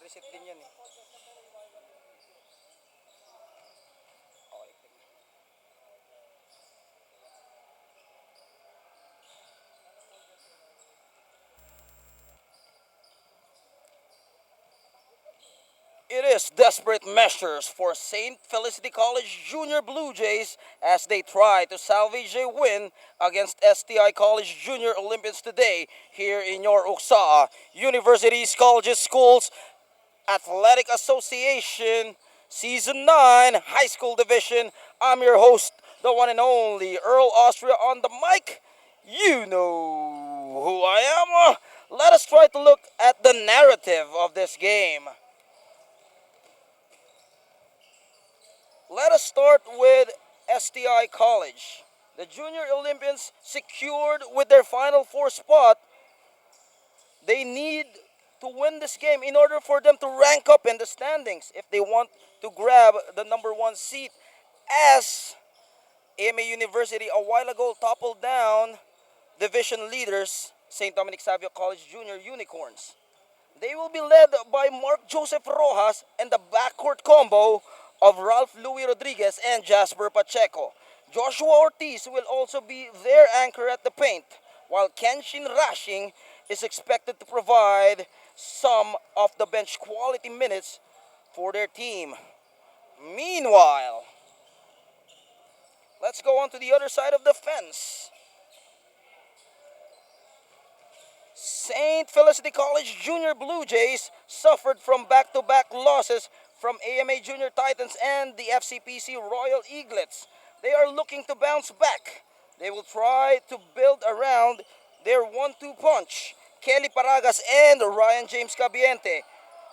reset din yan eh. Okay. It is desperate measures for St. Felicity College Junior Blue Jays as they try to salvage a win against STI College Junior Olympians today here in your Uksaa. Universities, colleges, schools, Athletic Association, Season 9, High School Division. I'm your host, the one and only Earl Austria on the mic. You know who I am. Let us try to look at the narrative of this game. Let us start with STI College. The Junior Olympians secured with their Final Four spot. They need to win this game in order for them to rank up in the standings if they want to grab the number one seat, as AMA University a while ago toppled down division leaders St. Dominic Savio College Junior Unicorns. They will be led by Mark Joseph Rojas and the backcourt combo of Ralph Louis Rodriguez and Jasper Pacheco. Joshua Ortiz will also be their anchor at the paint, while Kenshin Rashing is expected to provide some off the bench quality minutes for their team. Meanwhile, let's go on to the other side of the fence. St. Felicity College Junior Blue Jays suffered from back-to-back losses from AMA Junior Titans and the FCPC Royal Eaglets. They are looking to bounce back. They will try to build around their 1-2 punch, Kelly Paragas and Ryan James Cabiente.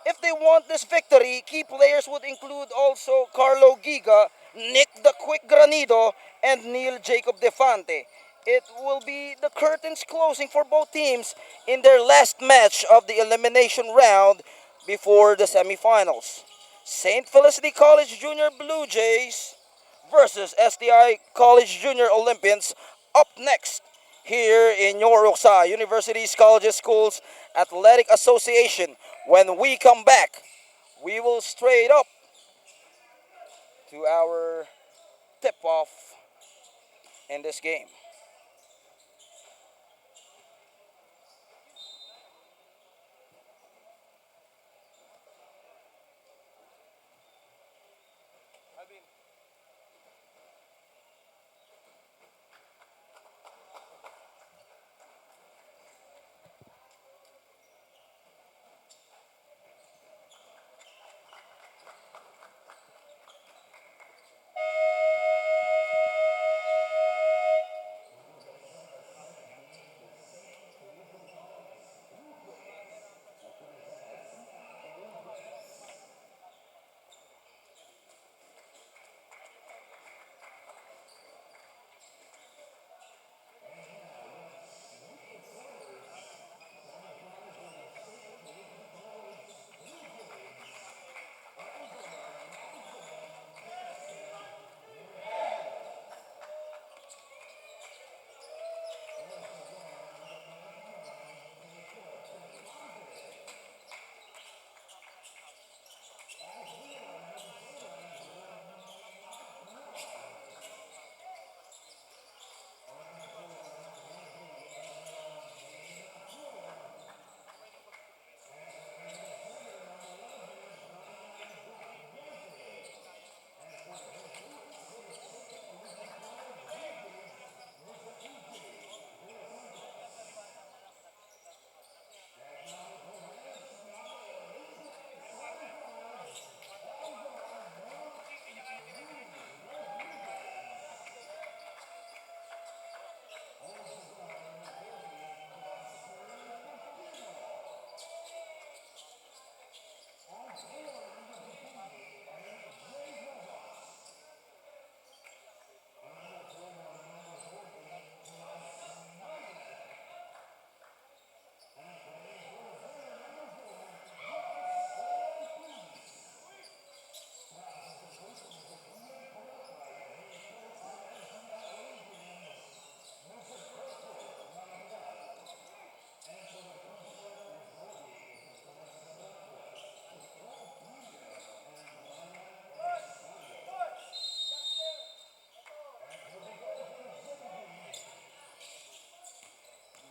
If they want this victory, key players would include also Carlo Giga, Nick the Quick Granido, and Neil Jacob Defante. It will be the curtains closing for both teams in their last match of the elimination round before the semifinals. St. Felicity College Junior Blue Jays versus STI College Junior Olympians up next here in Yoroksa Universities, Colleges, Schools, Athletic Association. When we come back, we will straight up to our tip-off in this game.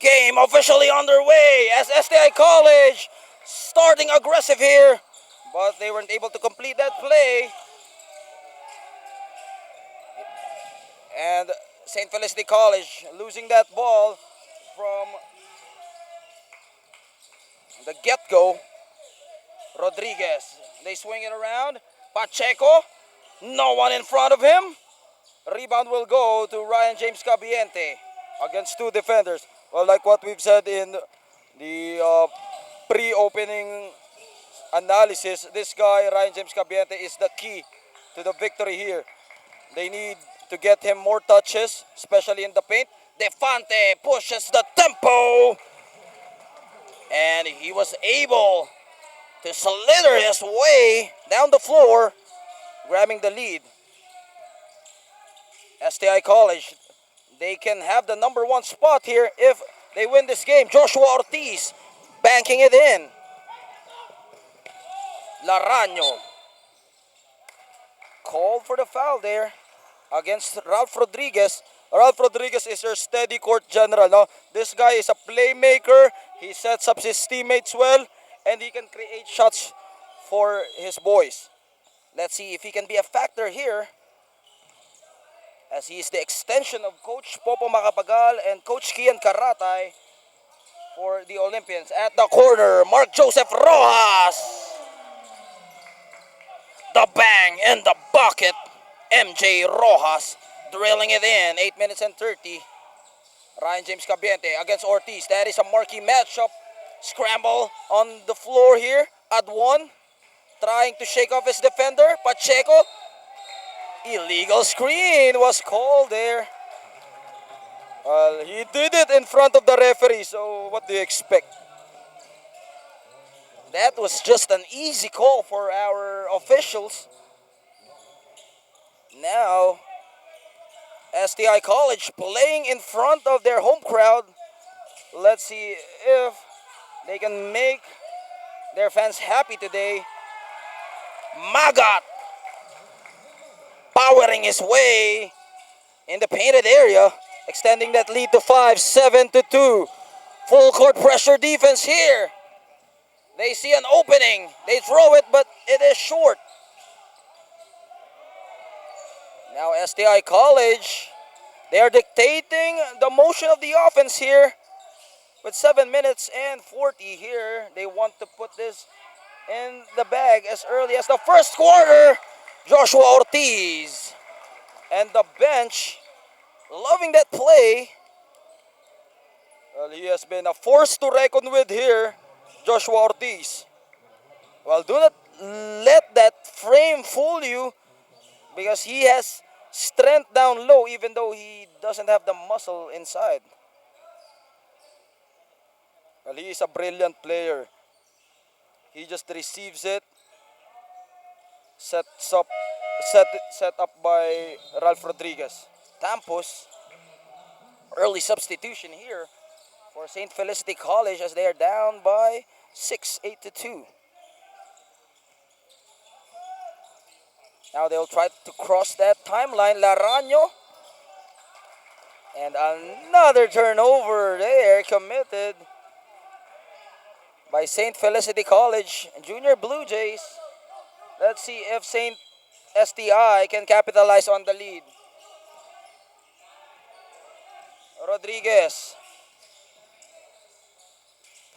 Game officially underway as STI College starting aggressive here, but they weren't able to complete that play. And St. Felicity College losing that ball from the get-go. Rodriguez, they swing it around. Pacheco, no one in front of him. Rebound will go to Ryan James Cabiente against two defenders. Well, like what we've said in the pre-opening analysis, this guy, Ryan James Cabiente, is the key to the victory here. They need to get him more touches, especially in the paint. Defante pushes the tempo, and he was able to slither his way down the floor, grabbing the lead. STI College, they can have the number one spot here if they win this game. Joshua Ortiz banking it in. Laraño called for the foul there against Ralph Rodriguez. Ralph Rodriguez is your steady court general. No? This guy is a playmaker. He sets up his teammates well, and he can create shots for his boys. Let's see if he can be a factor here, as he is the extension of Coach Popo Macapagal and Coach Kian Karatay for the Olympians. At the corner, Mark Joseph Rojas. The bang in the bucket. MJ Rojas drilling it in. 8 minutes and 30. Ryan James Cabiente against Ortiz. That is a marquee matchup. Scramble on the floor here. Adwan trying to shake off his defender. Pacheco. Illegal screen was called there. Well, he did it in front of the referee, so what do you expect? That was just an easy call for our officials. Now, STI College playing in front of their home crowd. Let's see if they can make their fans happy today. Magat powering his way in the painted area, extending that lead to 5, 7-2. Full court pressure defense here. They see an opening. They throw it, but it is short. Now STI College, they are dictating the motion of the offense here. With 7 minutes and 40 here, they want to put this in the bag as early as the first quarter. Joshua Ortiz and the bench loving that play. Well, he has been a force to reckon with here, Joshua Ortiz. Well, do not let that frame fool you, because he has strength down low even though he doesn't have the muscle inside. Well, he is a brilliant player. He just receives it. Set up by Ralph Rodriguez. Tampos, early substitution here for St. Felicity College as they are down by 6, 8-2. Now they'll try to cross that timeline. Laraño. And another turnover there committed by St. Felicity College Junior Blue Jays. Let's see if St. STI can capitalize on the lead. Rodriguez.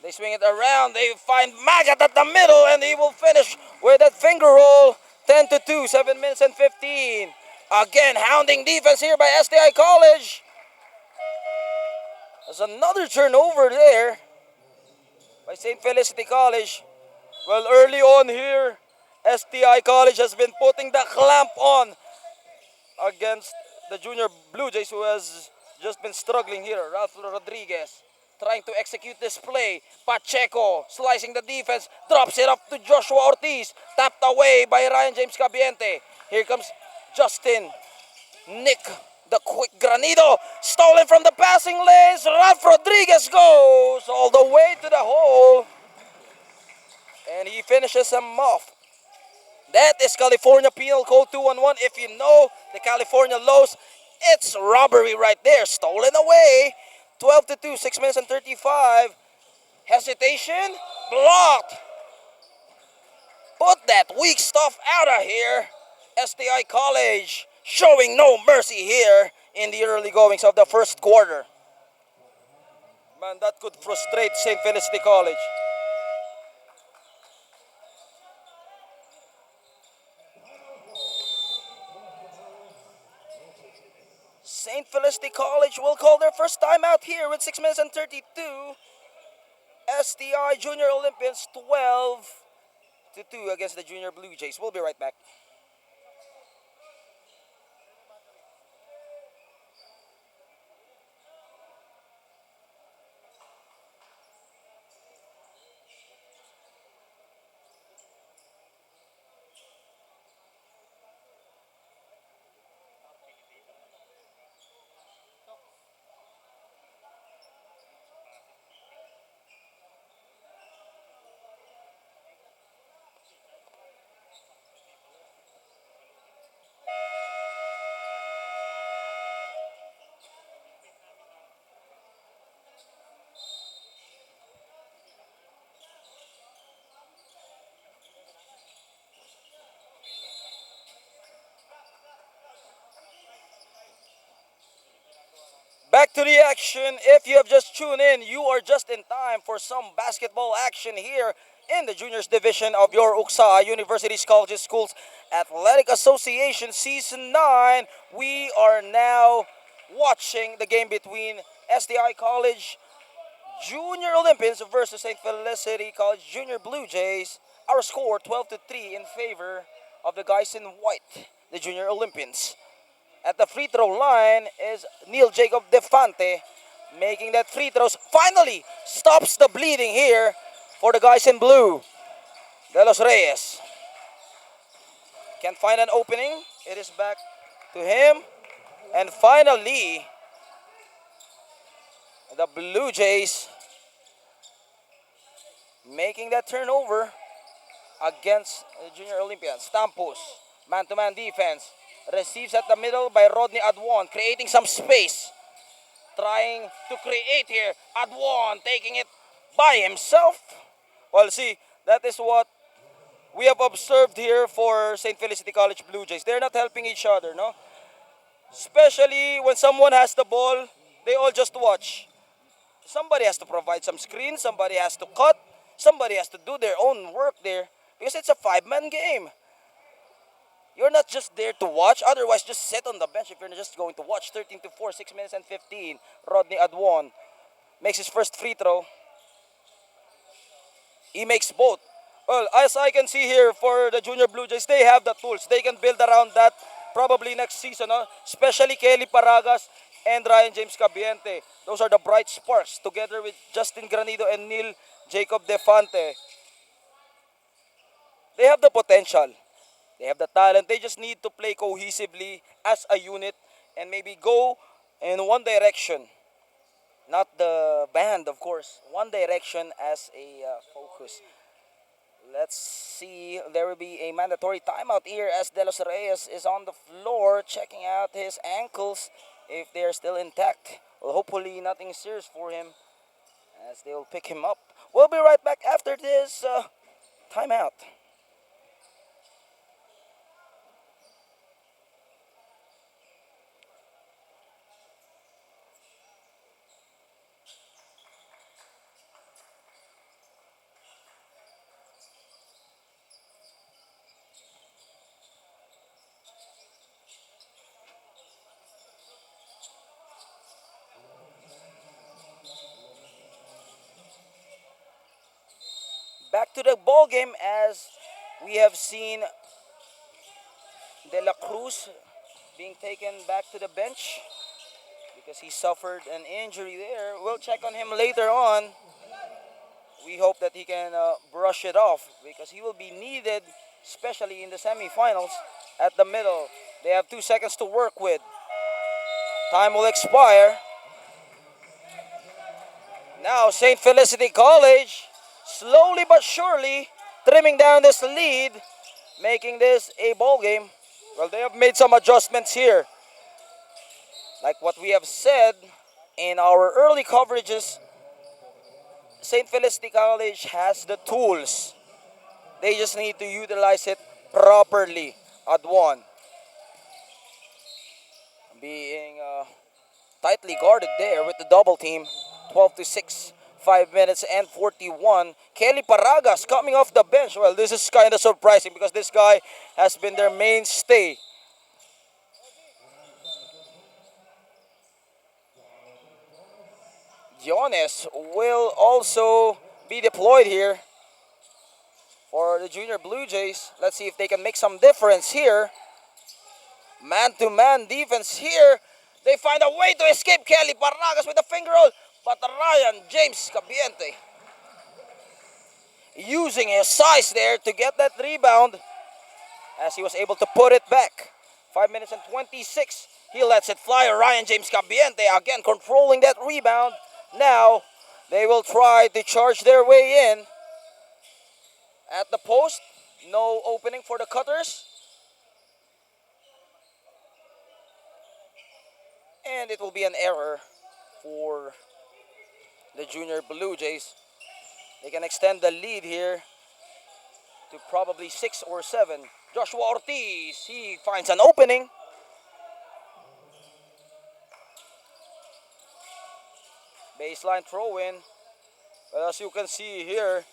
They swing it around. They find Magat at the middle, and he will finish with that finger roll. 10-2, 7 minutes and 15. Again, hounding defense here by STI College. There's another turnover there by St. Felicity College. Well, early on here, STI College has been putting the clamp on against the Junior Blue Jays, who has just been struggling here. Ralph Rodriguez trying to execute this play. Pacheco slicing the defense, drops it up to Joshua Ortiz, tapped away by Ryan James Cabiente. Here comes Justin. Nick, the quick Granido, stolen from the passing lanes. Ralph Rodriguez goes all the way to the hole, and he finishes him off. That is California Penal Code 211. If you know the California laws, it's robbery right there. Stolen away. 12 to 2, 6 minutes and 35. Hesitation, blocked. Put that weak stuff out of here. STI College showing no mercy here in the early goings of the first quarter. Man, that could frustrate St. Felicity College. St. Felicity College will call their first time out here with 6 minutes and 32. STI Junior Olympians 12 to 2 against the Junior Blue Jays. We'll be right back. Back to the action. If you have just tuned in, you are just in time for some basketball action here in the juniors division of your UKSA Universities, Colleges, Schools Athletic Association Season 9. We are now watching the game between STI College Junior Olympians versus St. Felicity College Junior Blue Jays. Our score 12 to 3 in favor of the guys in white, the Junior Olympians. At the free throw line is Neil Jacob Defante making that free throws. Finally stops the bleeding here for the guys in blue. De Los Reyes can find an opening. It is back to him. And finally, the Blue Jays making that turnover against the Junior Olympians. Stampus, man-to-man defense. Receives at the middle by Rodney Adwon, creating some space. Trying to create here. Adwon taking it by himself. Well, see, that is what we have observed here for St. Felicity College Blue Jays. They're not helping each other, no? Especially when someone has the ball, they all just watch. Somebody has to provide some screens, somebody has to cut, somebody has to do their own work there because it's a five-man game. You're not just there to watch, otherwise just sit on the bench if you're just going to watch. 13 to 4, 6 minutes and 15. Rodney Adwon makes his first free throw. He makes both. Well, as I can see here for the Junior Blue Jays, they have the tools. They can build around that probably next season, especially Kelly Paragas and Ryan James Cabiente. Those are the bright sparks together with Justin Granido and Neil Jacob Defante. They have the potential. They have the talent. They just need to play cohesively as a unit and maybe go in one direction. Not the band, of course. One direction as a focus. Let's see. There will be a mandatory timeout here as De Los Reyes is on the floor checking out his ankles if they're still intact. Well, hopefully nothing serious for him as they will pick him up. We'll be right back after this timeout. Back to the ball game as we have seen De La Cruz being taken back to the bench because he suffered an injury there. We'll check on him later on. We hope that he can brush it off because he will be needed, especially in the semifinals at the middle. They have 2 seconds to work with. Time will expire. Now St. Felicity College, slowly but surely, trimming down this lead, making this a ball game. Well, they have made some adjustments here. Like what we have said, in our early coverages, St. Felicity College has the tools. They just need to utilize it properly at one. Being tightly guarded there with the double team. 12 to 6. 5 minutes and 41. Kelly Paragas coming off the bench. Well, this is kind of surprising because this guy has been their mainstay. Jones will also be deployed here for the Junior Blue Jays. Let's see if they can make some difference here. Man-to-man defense here. They find a way to escape Kelly Paragas with a finger roll. But Ryan James Cabiente using his size there to get that rebound as he was able to put it back. 5 minutes and 26. He lets it fly. Ryan James Cabiente again controlling that rebound. Now they will try to charge their way in at the post. No opening for the Cutters. And it will be an error for the Junior Blue Jays. They can extend the lead here to probably 6 or 7. Joshua Ortiz, he finds an opening. Baseline throw in. But as you can see here,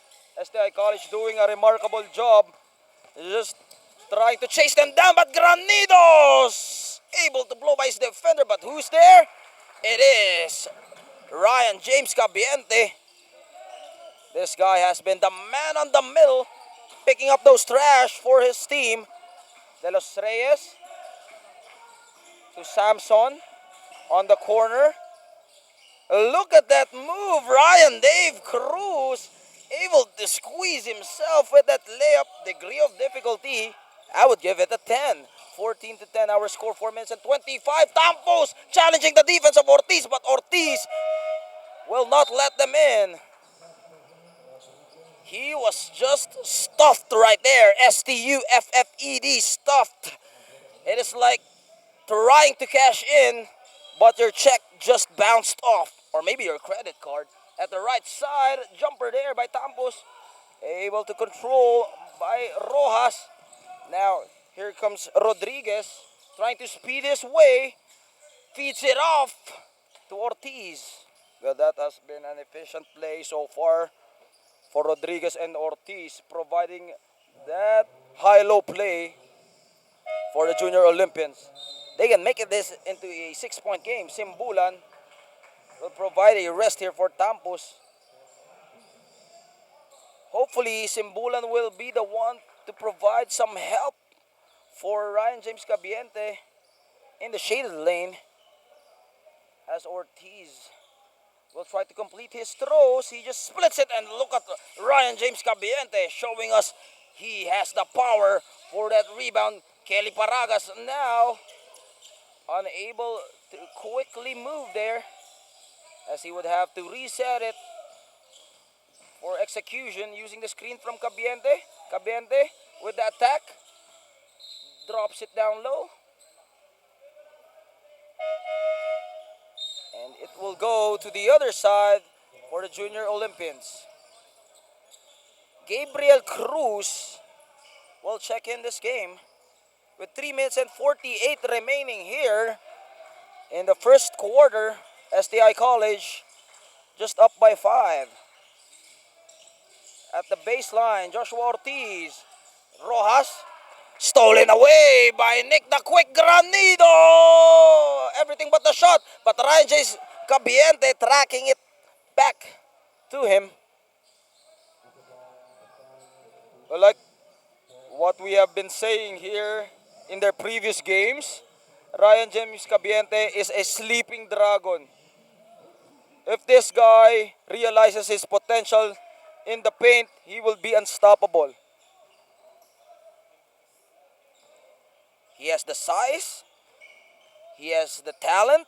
STI College doing a remarkable job. Just trying to chase them down, but Granidos able to blow by his defender. But who's there? It is Ryan James Cabiente. This guy has been the man on the middle, picking up those trash for his team. De Los Reyes to Samson on the corner. Look at that move. Ryan Dave Cruz able to squeeze himself with that layup. Degree of difficulty, I would give it a 10. 14 to 10, our score, 4 minutes and 25. Tampos challenging the defense of Ortiz, but Ortiz will not let them in. He was just stuffed right there. STUFFED, stuffed. It is like trying to cash in, but your check just bounced off. Or maybe your credit card. At the right side, jumper there by Tampos. Able to control by Rojas. Now, here comes Rodriguez. Trying to speed his way. Feeds it off to Ortiz. Well, that has been an efficient play so far for Rodriguez and Ortiz, providing that high-low play for the Junior Olympians. They can make this into a 6-point game. Simbulan will provide a rest here for Tampos. Hopefully, Simbulan will be the one to provide some help for Ryan James Cabiente in the shaded lane as Ortiz will try to complete his throws. He just splits it, and look at Ryan James Cabiente showing us he has the power for that rebound. Kelly Paragas now unable to quickly move there as he would have to reset it for execution using the screen from Cabiente. Cabiente with the attack. Drops it down low. And it will go to the other side for the Junior Olympians. Gabriel Cruz will check in this game with 3 minutes and 48 remaining here in the first quarter. STI College just up by 5. At the baseline, Joshua Ortiz. Rojas stolen away by Nick the Quick Granido. Everything but the shot. But Ryan James Cabiente tracking it back to him. Well, like what we have been saying here in their previous games, Ryan James Cabiente is a sleeping dragon. If this guy realizes his potential in the paint, he will be unstoppable. He has the size. He has the talent.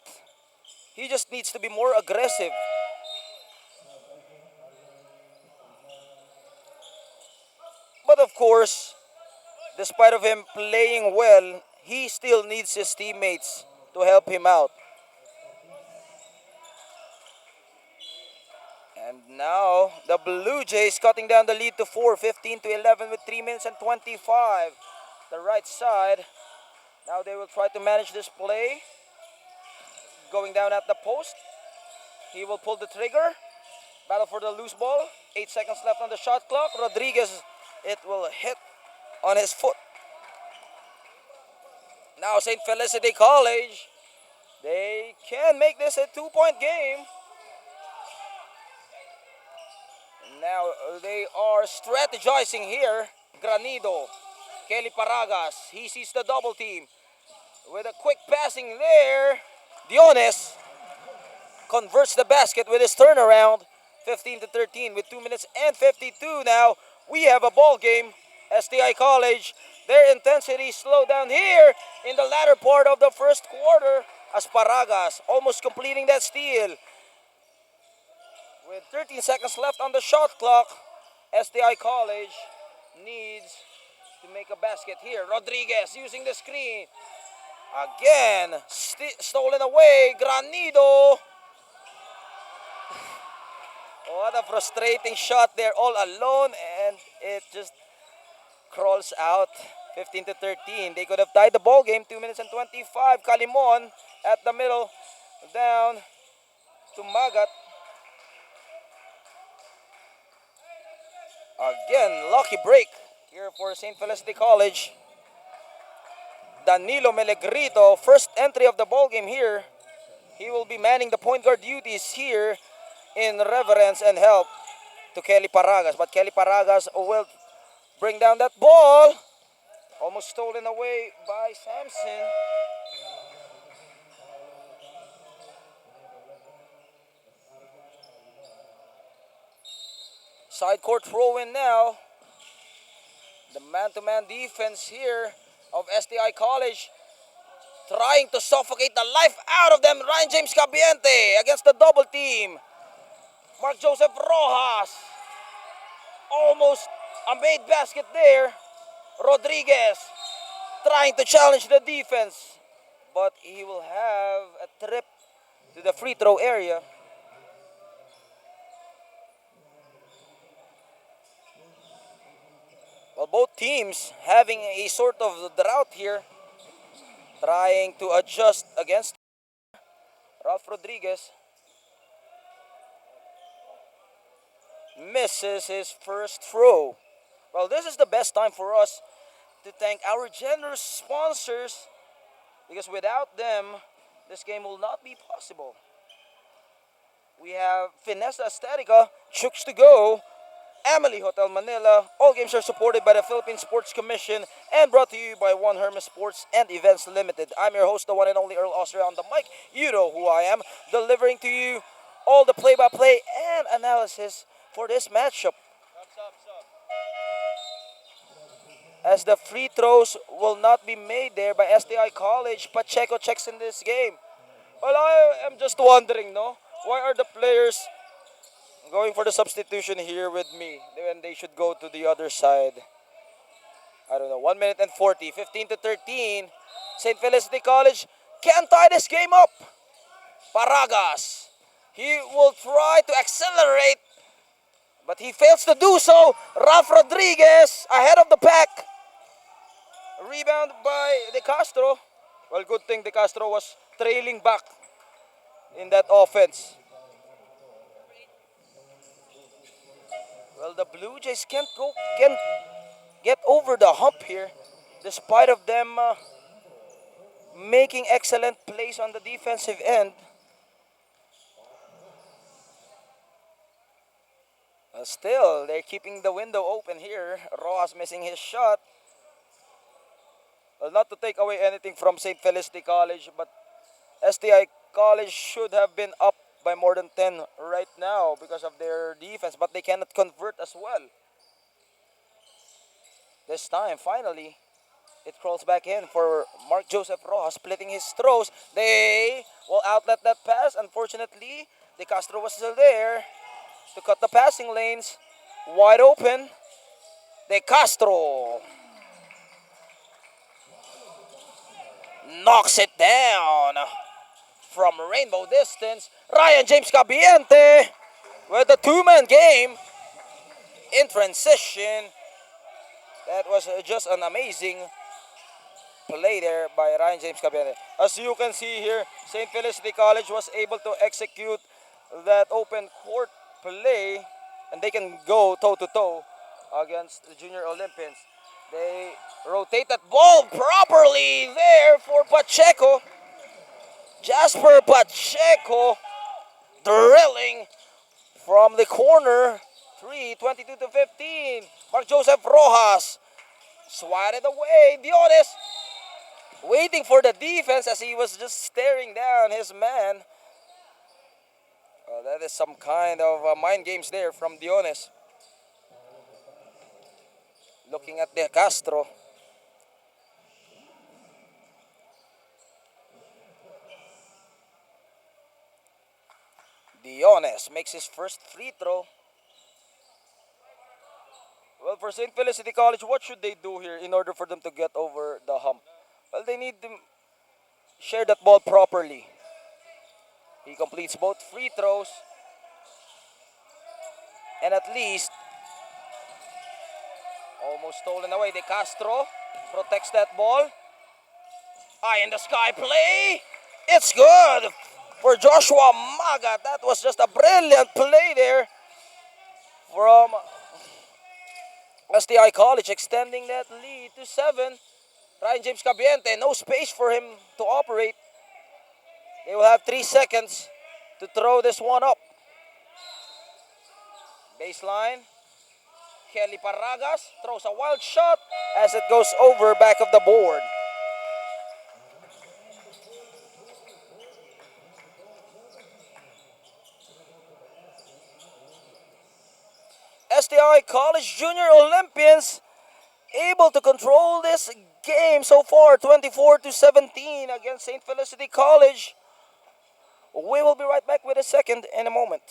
He just needs to be more aggressive. But of course, despite of him playing well, he still needs his teammates to help him out. Now, the Blue Jays cutting down the lead to 4, 15 to 11 with 3 minutes and 25. The right side. Now they will try to manage this play. Going down at the post. He will pull the trigger. Battle for the loose ball. 8 seconds left on the shot clock. Rodriguez, it will hit on his foot. Now St. Felicity College, they can make this a 2-point game. Now they are strategizing here. Granido, Kelly Paragas, he sees the double team. With a quick passing there, Diones converts the basket with his turnaround. 15 to 13 with 2 minutes and 52 now. We have a ball game. STI College, their intensity slowed down here in the latter part of the first quarter as Paragas almost completing that steal. With 13 seconds left on the shot clock, STI College needs to make a basket here. Rodriguez using the screen. Again, stolen away. Granido. What a frustrating shot there, all alone, and it just crawls out. 15 to 13. They could have tied the ball game. 2 minutes and 25. Calimon at the middle, down to Magat. Again, lucky break here for St. Felicity College. Danilo Melegrito, first entry of the ball game here. He will be manning the point guard duties here in reverence and help to Kelly Paragas. But Kelly Paragas will bring down that ball. Almost stolen away by Samson. Side court throw in now. The man-to-man defense here of STI College trying to suffocate the life out of them. Ryan James Cabiente against the double team. Mark Joseph Rojas. Almost a made basket there. Rodriguez trying to challenge the defense. But he will have a trip to the free throw area. Well, both teams having a sort of drought here. Trying to adjust against Ralph Rodriguez. Misses his first throw. Well, this is the best time for us to thank our generous sponsors, because without them, this game will not be possible. We have Finessa Aesthetica, Chooks to Go, Emily Hotel Manila. All games are supported by the Philippine Sports Commission and brought to you by One Hermes Sports and Events Limited. I'm your host, the one and only Earl Austria on the mic. You know who I am, delivering to you all the play-by-play and analysis for this matchup. As the free throws will not be made there by STI College, Pacheco checks in this game. Well, I am just wondering, no? Why are the players going for the substitution here with me when they should go to the other side? I don't know. 1 minute and 40. 15 to 13. St. Felicity College can tie this game up. Paragas. He will try to accelerate, but he fails to do so. Ralph Rodriguez ahead of the pack. Rebound by De Castro. Well, good thing De Castro was trailing back in that offense. Well, the Blue Jays can't get over the hump here, despite of them making excellent plays on the defensive end. Still, they're keeping the window open here. Rojas missing his shot. Well, not to take away anything from St. Felicity College, but STI College should have been up by more than 10 right now because of their defense, but they cannot convert as well. This time, finally, it crawls back in for Mark Joseph Rojas, splitting his throws. They will outlet that pass. Unfortunately, De Castro was still there to cut the passing lanes. Wide open. De Castro knocks it down from rainbow distance. Ryan James Cabiente with the two-man game in transition. That was just an amazing play there by Ryan James Cabiente. As you can see here, St. Felicity College was able to execute that open court play, and they can go toe-to-toe against the Junior Olympians. They rotate that ball properly there for Pacheco. Jasper Pacheco drilling from the corner. 22 to 15. Mark Joseph Rojas swatted away. Dionis waiting for the defense as he was just staring down his man. That is some kind of mind games there from Dionis. Looking at De Castro. Dionis makes his first free throw. Well, for St. Felicity College, what should they do here in order for them to get over the hump? Well, they need to share that ball properly. He completes both free throws. And at least, almost stolen away. De Castro protects that ball. Eye in the sky play. It's good for Joshua Magat. That was just a brilliant play there from STI College, extending that lead to 7. Ryan James Cabiente, no space for him to operate. They will have 3 seconds to throw this one up. Baseline. Kelly Paragas throws a wild shot as it goes over back of the board. STI College Junior Olympians able to control this game so far, 24-17 against St. Felicity College. We will be right back with a second in a moment.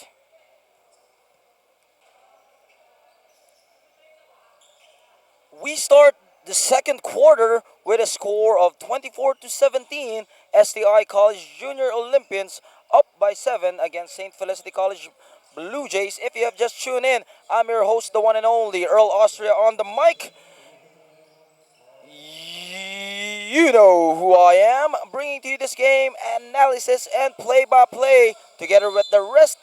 We start the second quarter with a score of 24-17. STI College Junior Olympians up by 7 against St. Felicity College Blue Jays. If you have just tuned in, I'm your host, the one and only Earl Austria on the mic. You know who I am, bringing to you this game analysis and play-by-play together with the rest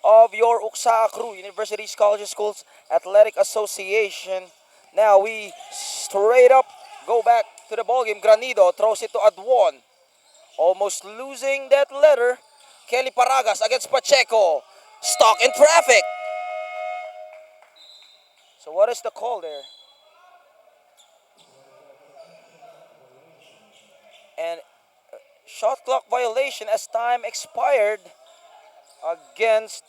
of your Uksa crew, Universities, Colleges, Schools, Athletic Association. Now we straight up go back to the ballgame. Granido throws it to Adwon. Almost losing that letter. Kelly Paragas against Pacheco. Stuck in traffic. So what is the call there? And shot clock violation as time expired against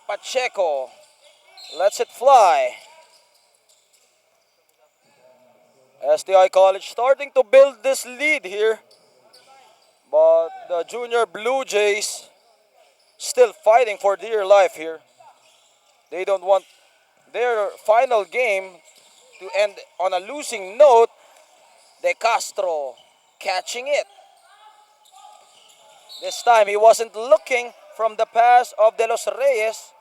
Pacheco. Lets it fly. STI College starting to build this lead here. But the Junior Blue Jays still fighting for dear life here. They don't want their final game to end on a losing note. De Castro catching it. This time he wasn't looking from the pass of De Los Reyes.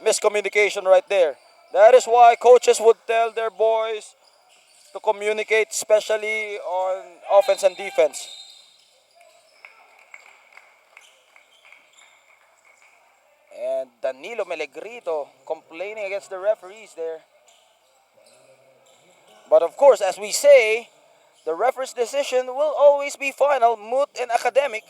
Miscommunication right there. That is why coaches would tell their boys to communicate, especially on offense and defense. And Danilo Melegrito complaining against the referees there. But of course, as we say, the referee's decision will always be final, moot, and academic.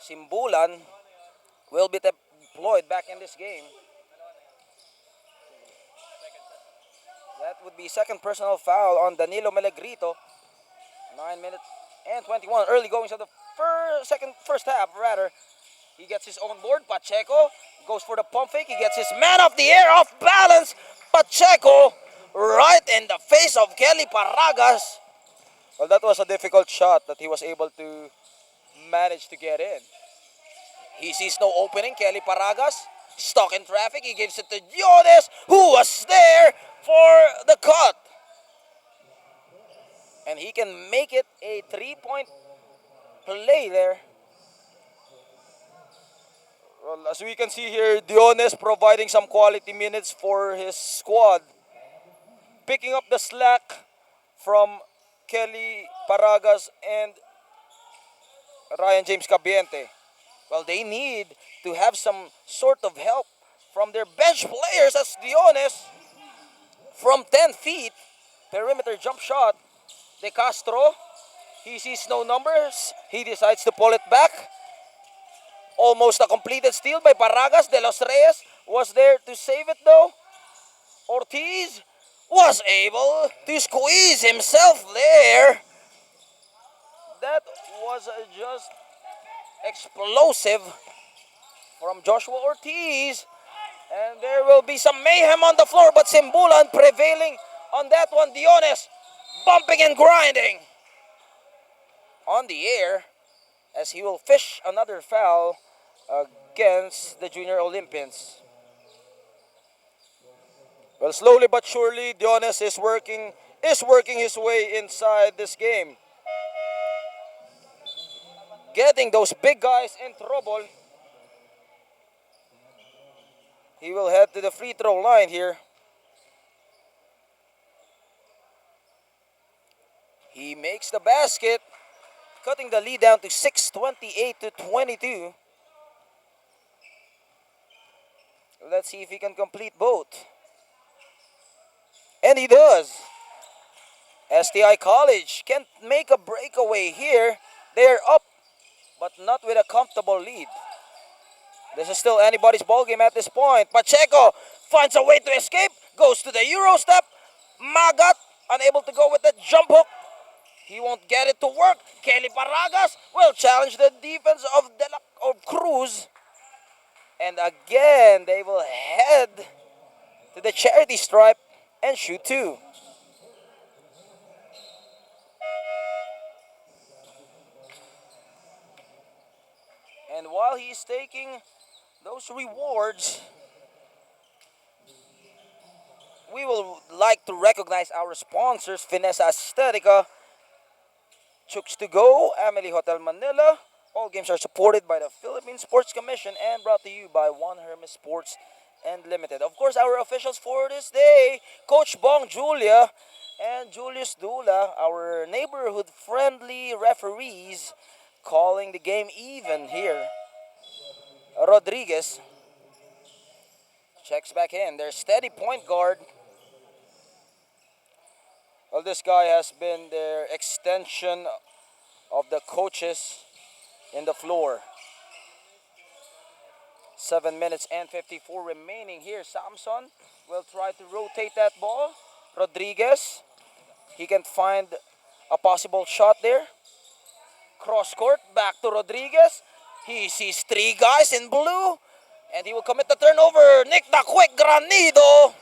Simbulan will be deployed back in this game. That would be second personal foul on Danilo Melegrito. 9 minutes and 21 early goings of the first half rather. He gets his own board. Pacheco goes for the pump fake. He gets his man off the air, off balance. Pacheco right in the face of Kelly Paragas. Well, that was a difficult shot that he was able to manage to get in. He sees no opening. Kelly Paragas stuck in traffic. He gives it to Dionis, who was there for the cut. And he can make it a 3-point play there. Well, as we can see here, Diones providing some quality minutes for his squad. Picking up the slack from Kelly Paragas and Ryan James Cabiente. Well, they need to have some sort of help from their bench players as Diones from 10 feet, perimeter jump shot. De Castro, he sees no numbers. He decides to pull it back. Almost a completed steal by Paragas. De Los Reyes was there to save it though. Ortiz was able to squeeze himself there. That was just explosive from Joshua Ortiz. And there will be some mayhem on the floor, but Simbulan prevailing on that one. Diones bumping and grinding on the air as he will fish another foul against the Junior Olympians. Well, slowly but surely, Diones is working his way inside this game. Getting those big guys in trouble. He will head to the free throw line here. He makes the basket, cutting the lead down to 6:28-22. Let's see if he can complete both. And he does. STI College can't make a breakaway here. They're up, but not with a comfortable lead. This is still anybody's ballgame at this point. Pacheco finds a way to escape, goes to the Euro step. Magat unable to go with the jump hook. He won't get it to work. Kelly Paragas will challenge the defense of Cruz. And again, they will head to the charity stripe and shoot two. And while he's taking those rewards, we will like to recognize our sponsors: Finessa Aesthetica, Chooks to Go, Amelie Hotel Manila. All games are supported by the Philippine Sports Commission and brought to you by One Hermes Sports and Limited. Of course, our officials for this day: Coach Bong Julia and Julius Dula, our neighborhood-friendly referees, calling the game even here. Rodriguez checks back in. Their steady point guard. Well, this guy has been their extension of the coaches in the floor. 7 minutes and 54 remaining here. Samson will try to rotate that ball. Rodriguez, he can find a possible shot there. Cross court, back to Rodriguez. He sees three guys in blue, and he will commit the turnover. Nick the Quick Granido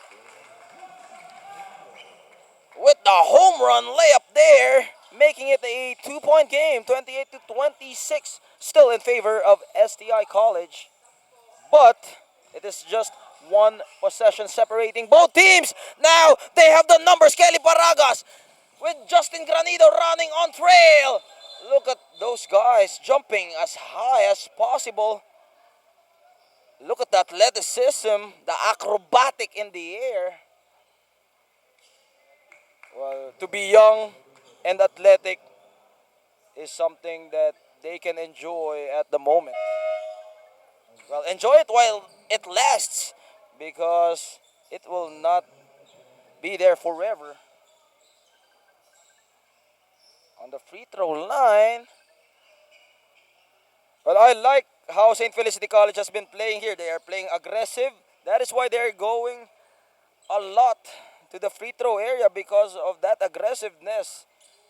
with the home run layup there, making it a 2-point game, 28-26, still in favor of STI College. But it is just one possession separating both teams. Now they have the numbers. Kelly Paragas with Justin Granido running on trail. Look at those guys jumping as high as possible. Look at the athleticism, the acrobatic in the air. Well, to be young and athletic is something that they can enjoy at the moment. Well, enjoy it while it lasts, because it will not be there forever. On the free throw line. Well, I like how St. Felicity College has been playing here. They are playing aggressive. That is why they're going a lot to the free throw area, because of that aggressiveness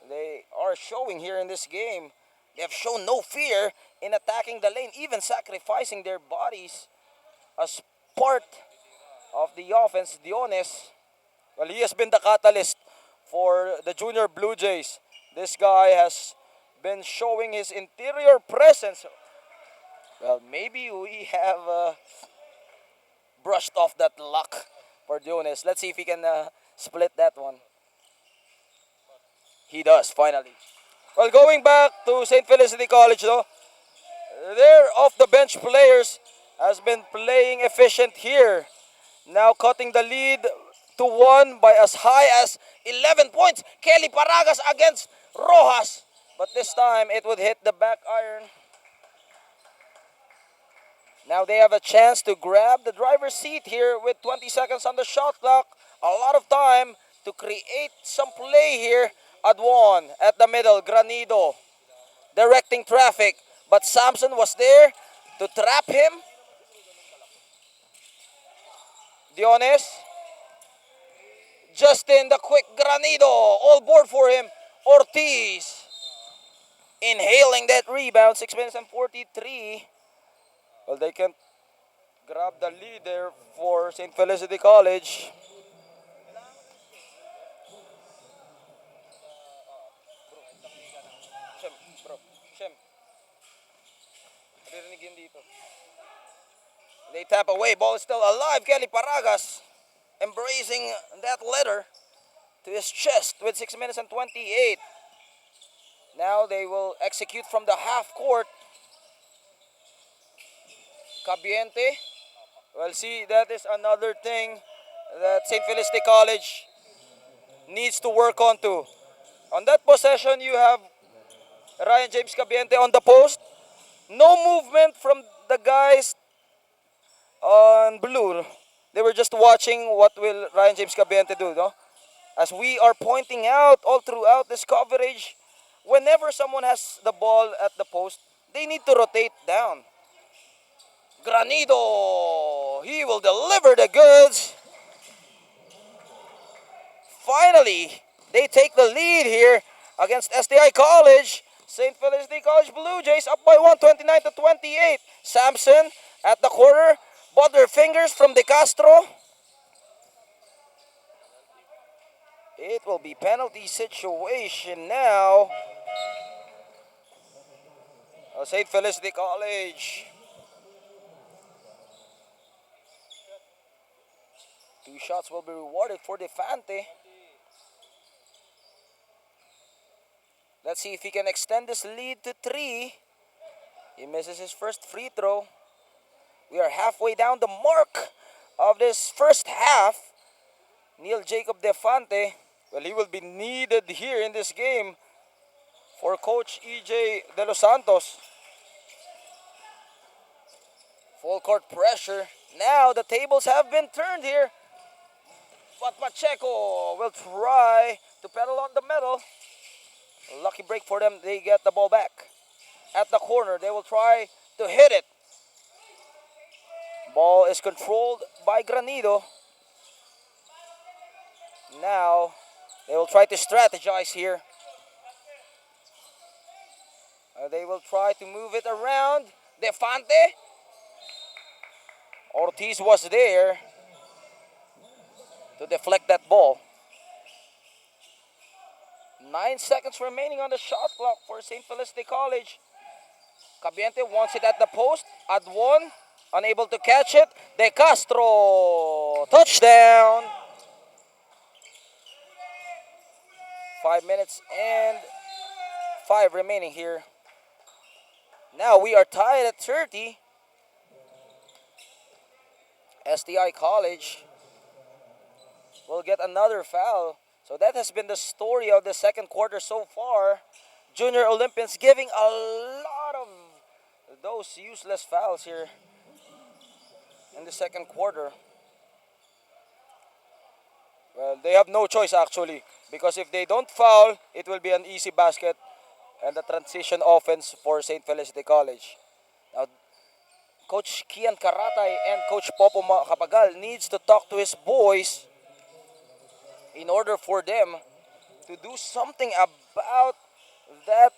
they are showing here in this game. They have shown no fear in attacking the lane, even sacrificing their bodies as part of the offense. Diones, well, he has been the catalyst for the Junior Blue Jays. This guy has been showing his interior presence. Well, maybe we have brushed off that luck for Diones. Let's see if he can split that one. He does, finally. Well, going back to St. Felicity College, though, their off-the-bench players has been playing efficient here. Now cutting the lead to 1 by as high as 11 points. Kelly Paragas against Rojas. But this time, it would hit the back iron. Now they have a chance to grab the driver's seat here with 20 seconds on the shot clock. A lot of time to create some play here. Adwan at the middle, Granido directing traffic. But Samson was there to trap him. Diones. Justin, the quick Granido, all board for him. Ortiz inhaling that rebound, 6 minutes and 43. Well, they can grab the lead there for St. Felicity College. They tap away, ball is still alive. Kelly Paragas embracing that letter to his chest with 6 minutes and 28. Now they will execute from the half court. Cabiente. Well, see, that is another thing that St. Felicity College needs to work on too. On that possession, you have Ryan James Cabiente on the post. No movement from the guys on blue. They were just watching what will Ryan James Cabiente do, no? As we are pointing out all throughout this coverage, whenever someone has the ball at the post, they need to rotate down. Granido, he will deliver the goods. Finally, they take the lead here against STI College. St. Felicity College Blue Jays up by 129 to 28. Samson at the corner, Butterfingers from De Castro. It will be penalty situation now. St. Felicity College. 2 shots will be rewarded for Defante. Let's see if he can extend this lead to 3. He misses his first free throw. We are halfway down the mark of this first half. Neil Jacob Defante, well, he will be needed here in this game for Coach EJ De Los Santos. Full court pressure. Now the tables have been turned here. But Pacheco will try to pedal on the metal. Lucky break for them. They get the ball back. At the corner, they will try to hit it. Ball is controlled by Granido. Now, they will try to strategize here. They will try to move it around. Defante. Ortiz was there to deflect that ball. 9 seconds remaining on the shot clock for St. Felicity College. Cabiente wants it at the post. Adwon, unable to catch it. De Castro, touchdown. 5 minutes and 5 remaining here. Now we are tied at 30. STI College will get another foul. So that has been the story of the second quarter so far. Junior Olympians giving a lot of those useless fouls here in the second quarter. Well, they have no choice actually, because if they don't foul, it will be an easy basket and the transition offense for St. Felicity College. Now, Coach Kian Karatay and Coach Popo Kapagal needs to talk to his boys in order for them to do something about that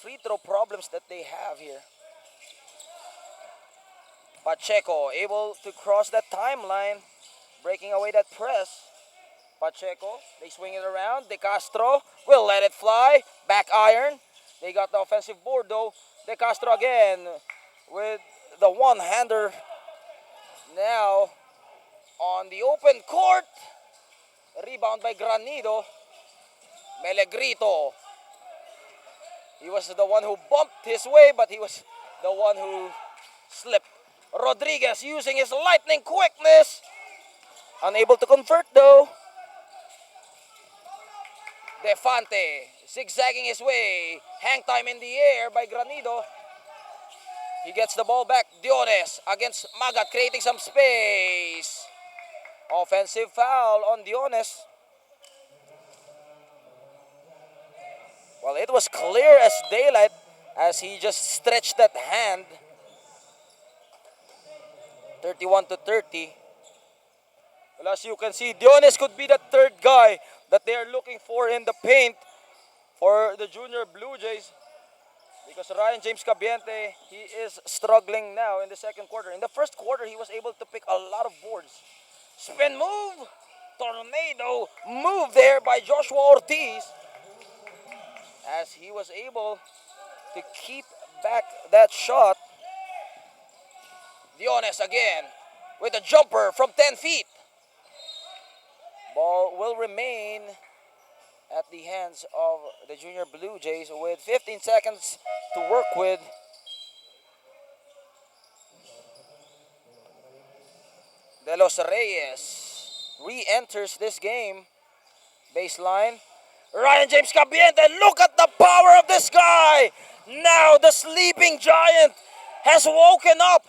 free throw problems that they have here. Pacheco able to cross that timeline, breaking away that press. Pacheco, they swing it around. De Castro will let it fly. Back iron. They got the offensive board though. De Castro again with the one-hander. Now on the open court. Rebound by Granido. Melegrito. He was the one who bumped his way, but he was the one who slipped. Rodriguez using his lightning quickness. Unable to convert though. Defante zigzagging his way. Hang time in the air by Granido. He gets the ball back. Diones against Magat, creating some space. Offensive foul on Diones. Well, it was clear as daylight as he just stretched that hand. 31-30. Well, as you can see, Diones could be the third guy that they are looking for in the paint for the Junior Blue Jays. Because Ryan James Cabiente, he is struggling now in the second quarter. In the first quarter, he was able to pick a lot of boards. Spin move. Tornado move there by Joshua Ortiz. As he was able to keep back that shot. Diones again with a jumper from 10 feet. Ball will remain at the hands of the Junior Blue Jays with 15 seconds to work with. De Los Reyes re-enters this game. Baseline. Ryan James Cabiente, look at the power of this guy. Now the sleeping giant has woken up.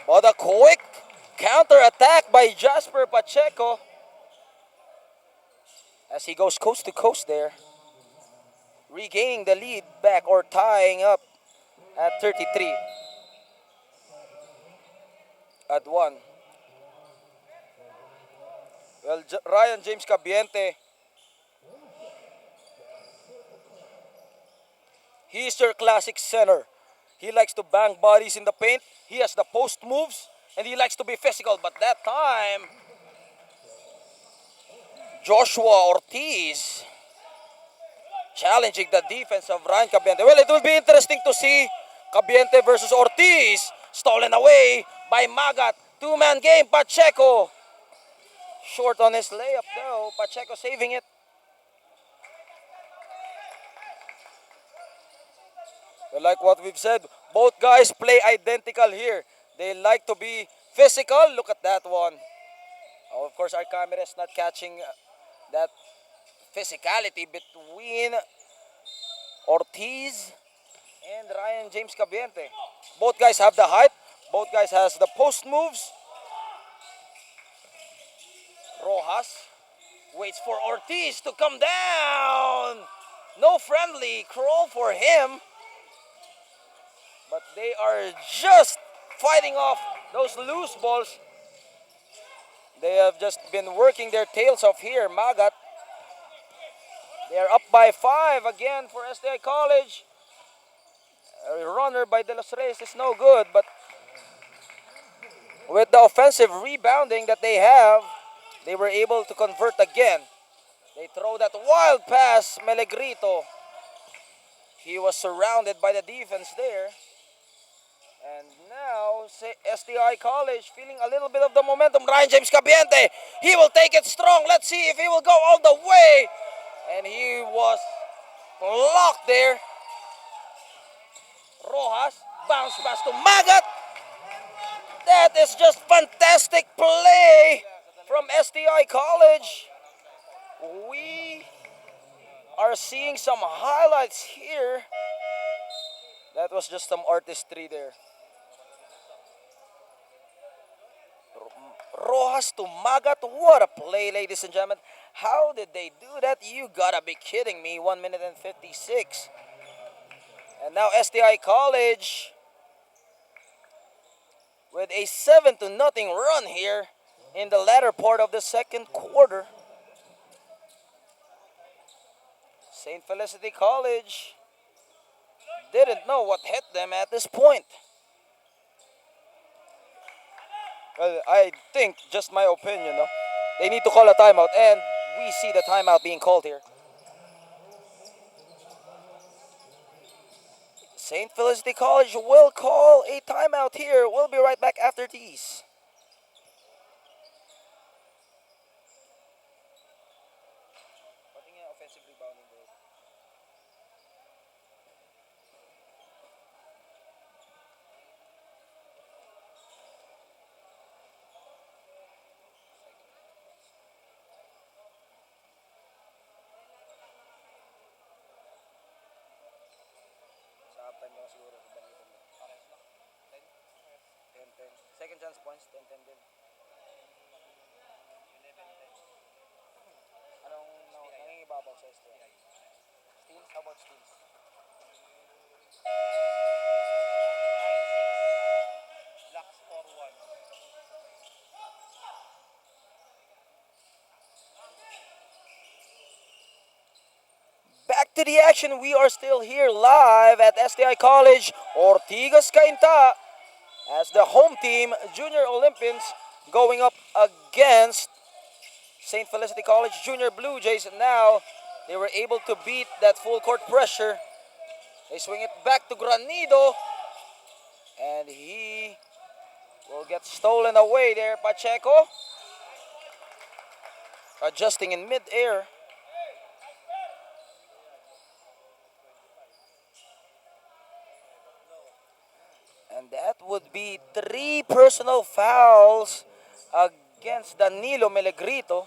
But a quick counter-attack by Jasper Pacheco as he goes coast to coast there. Regaining the lead back or tying up at 33. At 1. Well, Ryan James Cabiente, he's your classic center. He likes to bang bodies in the paint. He has the post moves, and he likes to be physical. But that time, Joshua Ortiz challenging the defense of Ryan Cabiente. Well, it will be interesting to see Cabiente versus Ortiz. Stolen away by Magat. Two-man game, Pacheco. Short on his layup though. Pacheco saving it. Well, like what we've said, both guys play identical here. They like to be physical. Look at that one. Oh, of course, our camera is not catching that physicality between Ortiz and Ryan James Cabiente. Both guys have the height. Both guys has the post moves. Rojas waits for Ortiz to come down. No friendly crawl for him. But they are just fighting off those loose balls. They have just been working their tails off here. Magat. They are up by 5 again for STI College. A runner by De Los Reyes is no good. But with the offensive rebounding that they have, they were able to convert again. They throw that wild pass, Melegrito. He was surrounded by the defense there. And now, STI College feeling a little bit of the momentum. Ryan James Cabiente, he will take it strong. Let's see if he will go all the way. And he was blocked there. Rojas, bounce pass to Magat. That is just fantastic play from STI College. We are seeing some highlights here. That was just some artistry there. Rojas to Magat. What a play, ladies and gentlemen. How did they do that? You gotta be kidding me. 1 minute and 56. And now STI College with a 7-0 run here in the latter part of the second quarter. St. Felicity College didn't know what hit them at this point. Well, I think, just my opinion, no? They need to call a timeout, and we see the timeout being called here. St. Felicity College will call a timeout here. We'll be right back after these. bonus points to intended. Anong nangingibabaw sa STI? Steals? How about steals? 9-6. Blocks 4-1. Back to the action. We are still here live at STI College, Ortigas, Cainta, as the home team, Junior Olympians, going up against St. Felicity College Junior Blue Jays. Now, they were able to beat that full court pressure. They swing it back to Granido, and he will get stolen away there. Pacheco, adjusting in mid-air. And that would be 3 personal fouls against Danilo Melegrito.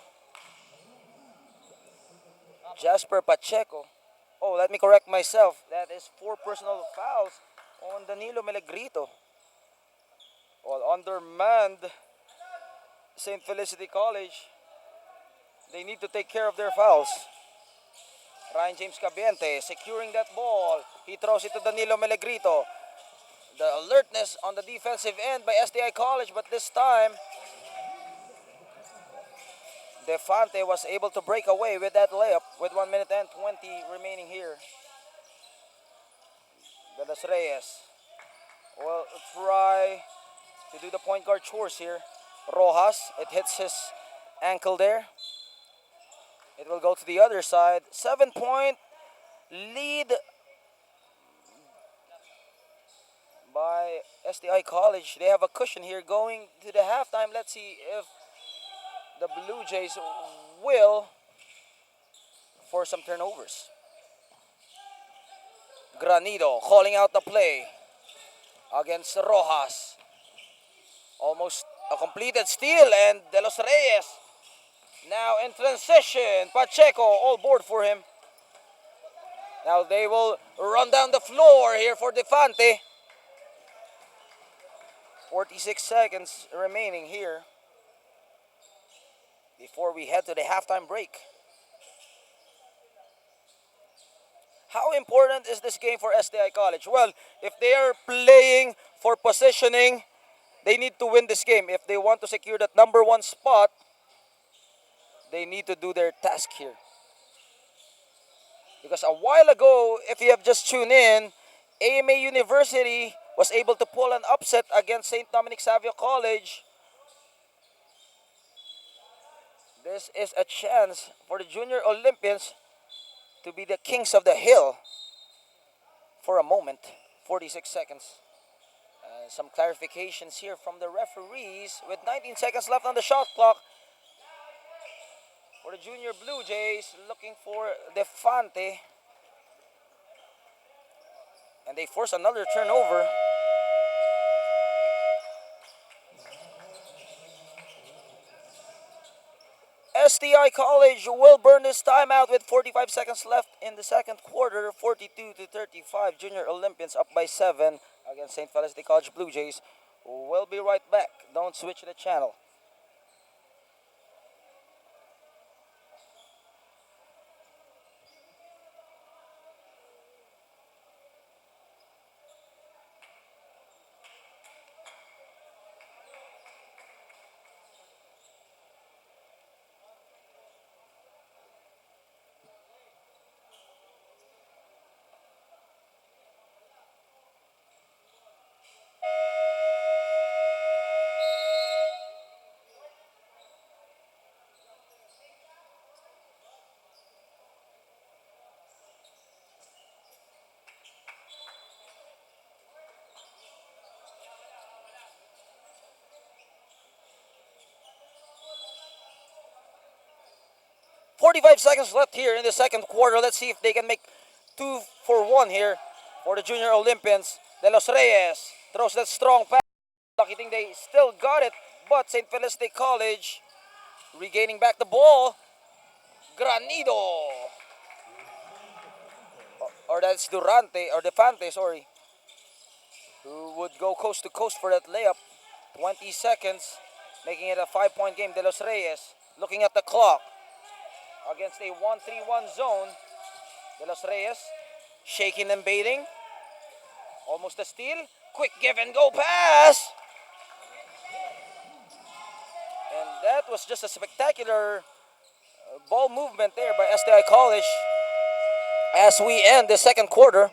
Jasper Pacheco. Oh, let me correct myself. That is 4 personal fouls on Danilo Melegrito. Well, undermanned St. Felicity College. They need to take care of their fouls. Ryan James Cabiente securing that ball. He throws it to Danilo Melegrito. The alertness on the defensive end by STI College, but this time Defante was able to break away with that layup with 1 minute and 20 remaining here. De Los Reyes will try to do the point guard chores here. Rojas, it hits his ankle there. It will go to the other side. 7-point lead by STI College. They have a cushion here going to the halftime. Let's see if the Blue Jays will force some turnovers. Granido calling out the play against Rojas. Almost a completed steal, and De Los Reyes now in transition. Pacheco all board for him. Now they will run down the floor here for Defante. 46 seconds remaining here before we head to the halftime break. How important is this game for STI College? Well, if they are playing for positioning, they need to win this game. If they want to secure that number 1 spot, they need to do their task here. Because a while ago, if you have just tuned in, AMA University was able to pull an upset against St. Dominic Savio College. This is a chance for the Junior Olympians to be the kings of the hill for a moment. 46 seconds. Some clarifications here from the referees with 19 seconds left on the shot clock. For the Junior Blue Jays, looking for Defante. And they force another turnover. STI College will burn this timeout with 45 seconds left in the second quarter. 42-35. Junior Olympians up by 7 against St. Felicity College Blue Jays. We'll be right back. Don't switch the channel. 45 seconds left here in the second quarter. Let's see if they can make 2 for 1 here for the Junior Olympians. De Los Reyes throws that strong pass. Lucky thing they still got it, but St. Felicity College regaining back the ball. Granido. Or that's Durante, or Defante, sorry. Who would go coast to coast for that layup. 20 seconds, making it a 5-point game. De Los Reyes looking at the clock against a 1-3-1 zone. De Los Reyes shaking and baiting. Almost a steal. Quick give and go pass. And that was just a spectacular ball movement there by STI College as we end the second quarter.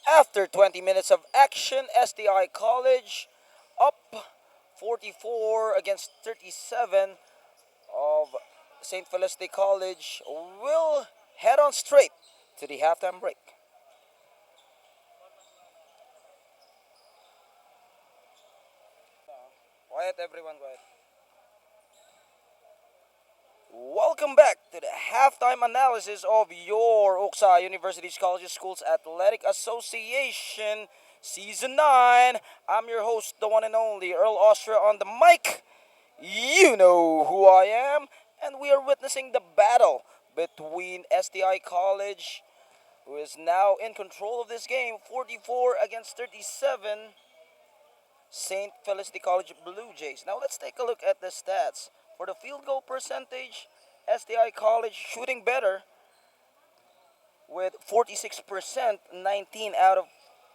After 20 minutes of action, STI College up 44 against 37 of St. Felicity College will head on straight to the halftime break. Quiet everyone, quiet. Welcome back to the halftime analysis of your Oksa University Colleges Schools Athletic Association Season 9. I'm your host, the one and only Earl Austria on the mic. You know who I am, and we are witnessing the battle between STI College, who is now in control of this game, 44 against 37, St. Felicity College Blue Jays. Now let's take a look at the stats. For the field goal percentage, STI College shooting better with 46%, 19 out of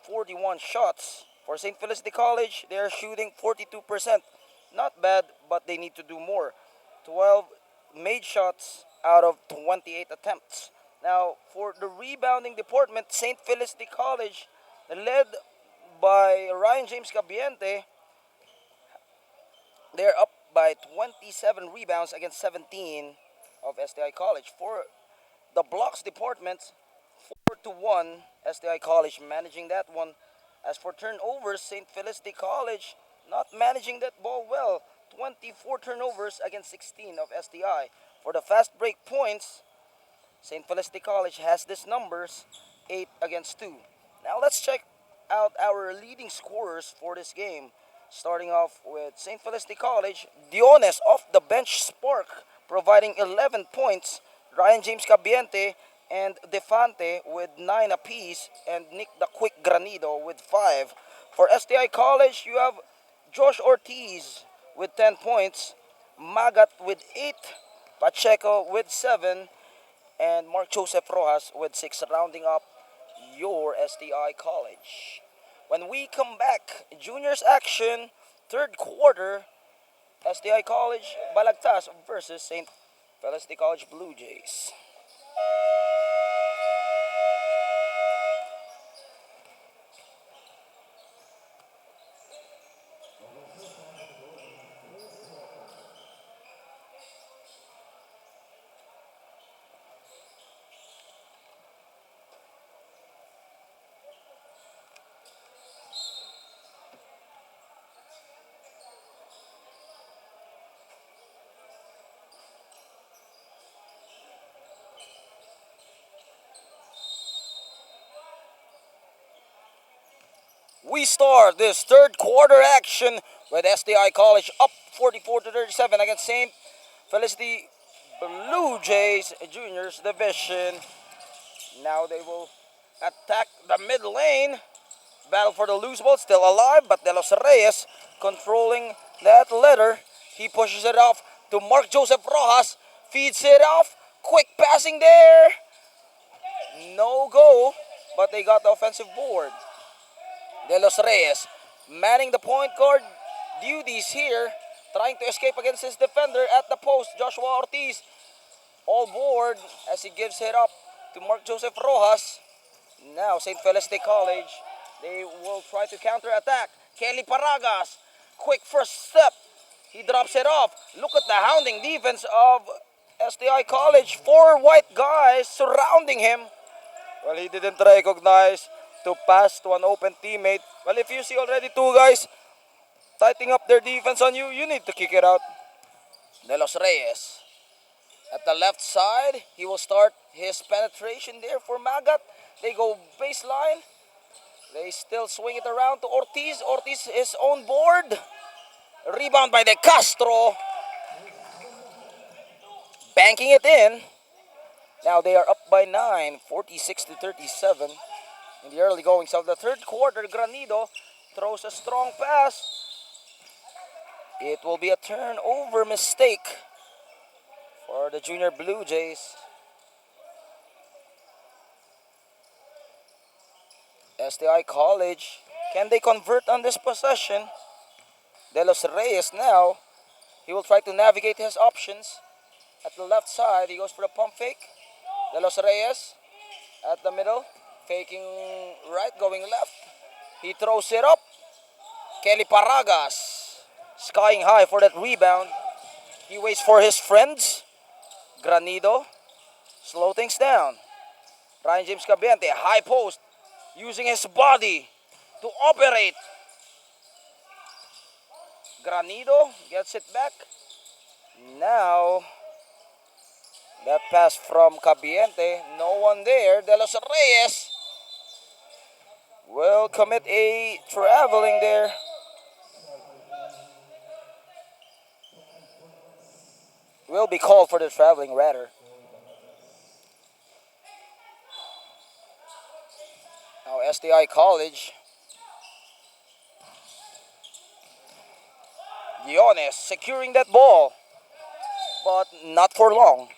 41 shots. For St. Felicity College, they are shooting 42%. Not bad, but they need to do more. 12 made shots out of 28 attempts. Now, for the rebounding department, St. Felicity College, led by Ryan James Cabiente, they're up by 27 rebounds against 17 of STI College. For the blocks department, 4-1 STI College managing that one. As for turnovers, St. Felicity College not managing that ball well. 24 turnovers against 16 of STI. For the fast break points, St. Felicity College has these numbers, 8 against 2. Now let's check out our leading scorers for this game. Starting off with St. Felicity College, Diones off the bench spark, providing 11 points. Ryan James Cabiente and Defante with 9 apiece, and Nick the Quick Granido with 5. For STI College, you have Josh Ortiz with 10 points, Magat with 8, Pacheco with 7, and Mark Joseph Rojas with 6, rounding up your STI College. When we come back, juniors action, third quarter, STI College Balagtas versus St. Felicity College Blue Jays. We start this third quarter action with STI College up 44-37 against St. Felicity Blue Jays Juniors Division. Now they will attack the mid lane. Battle for the loose ball, still alive, but De Los Reyes controlling that letter. He pushes it off to Mark Joseph Rojas, feeds it off, quick passing there. No go, but they got the offensive board. De Los Reyes manning the point guard duties here, trying to escape against his defender at the post, Joshua Ortiz. All board as he gives it up to Mark Joseph Rojas. Now St. Felicity College, they will try to counter-attack. Kelly Paragas, quick first step. He drops it off. Look at the hounding defense of STI College. 4 white guys surrounding him. Well, he didn't recognize to pass to an open teammate. Well, if you see already 2 guys tightening up their defense on you, you need to kick it out. De Los Reyes at the left side. He will start his penetration there for Magat. They go baseline. They still swing it around to Ortiz. Ortiz is on board. Rebound by De Castro. Banking it in. Now they are up by 9, 46-37 in the early goings of the third quarter. Granido throws a strong pass. It will be a turnover mistake for the Junior Blue Jays. STI College, can they convert on this possession? De Los Reyes now, he will try to navigate his options. At the left side, he goes for the pump fake. De Los Reyes at the middle, faking right, going left. He throws it up. Kelly Paragas, skying high for that rebound. He waits for his friends. Granido, slow things down. Ryan James Cabiente, high post, using his body to operate. Granido gets it back. Now, that pass from Cabiente, no one there. De Los Reyes will commit a traveling there. Will be called for the traveling rather. Now STI College. Diones securing that ball, but not for long.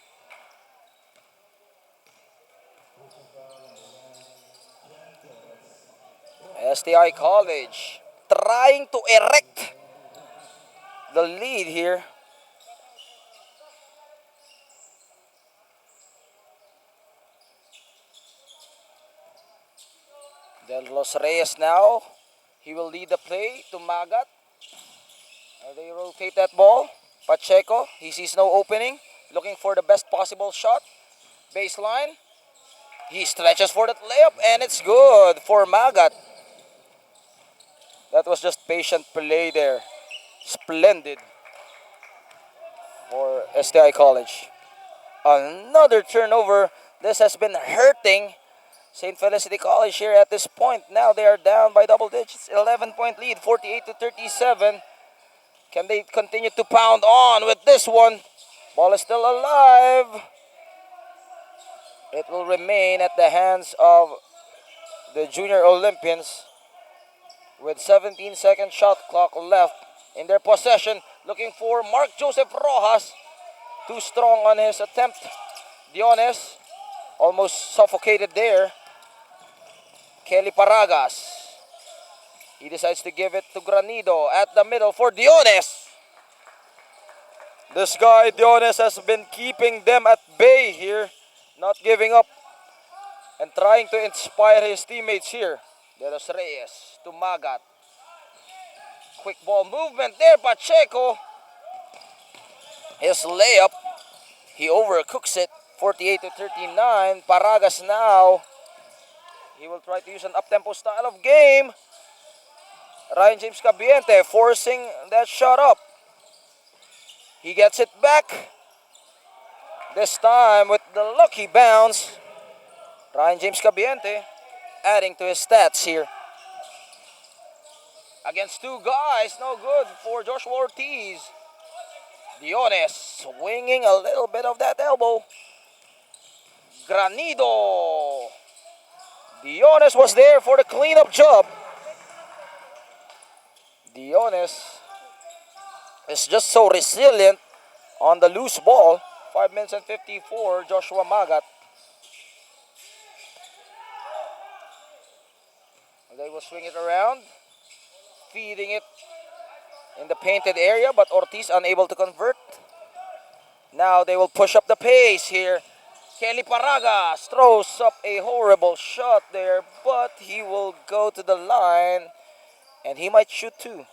STI College trying to erect the lead here. De Los Reyes now. He will lead the play to Magat. They rotate that ball. Pacheco, he sees no opening. Looking for the best possible shot. Baseline. He stretches for that layup and it's good for Magat. That was just patient play there. Splendid for STI College. Another turnover. This has been hurting St. Felicity College here at this point. Now they are down by double digits. 11-point lead, 48-37. Can they continue to pound on with this one? Ball is still alive. It will remain at the hands of the Junior Olympians with 17-second shot clock left in their possession. Looking for Mark Joseph Rojas. Too strong on his attempt. Diones almost suffocated there. Kelly Paragas. He decides to give it to Granido at the middle for Diones. This guy, Diones, has been keeping them at bay here. Not giving up and trying to inspire his teammates here. De Los Reyes to Magat. Quick ball movement there, Pacheco. His layup, he overcooks it. 48-39. Paragas now. He will try to use an up-tempo style of game. Ryan James Cabiente forcing that shot up. He gets it back. This time with the lucky bounce. Ryan James Cabiente adding to his stats here. Against two guys, no good for Joshua Ortiz. Diones swinging a little bit of that elbow. Granido. Diones was there for the cleanup job. Diones is just so resilient on the loose ball. 5 minutes and 54, Joshua Magat. They will swing it around, feeding it in the painted area, but Ortiz unable to convert. Now they will push up the pace here. Kelly Paragas throws up a horrible shot there, but he will go to the line, and he might shoot too.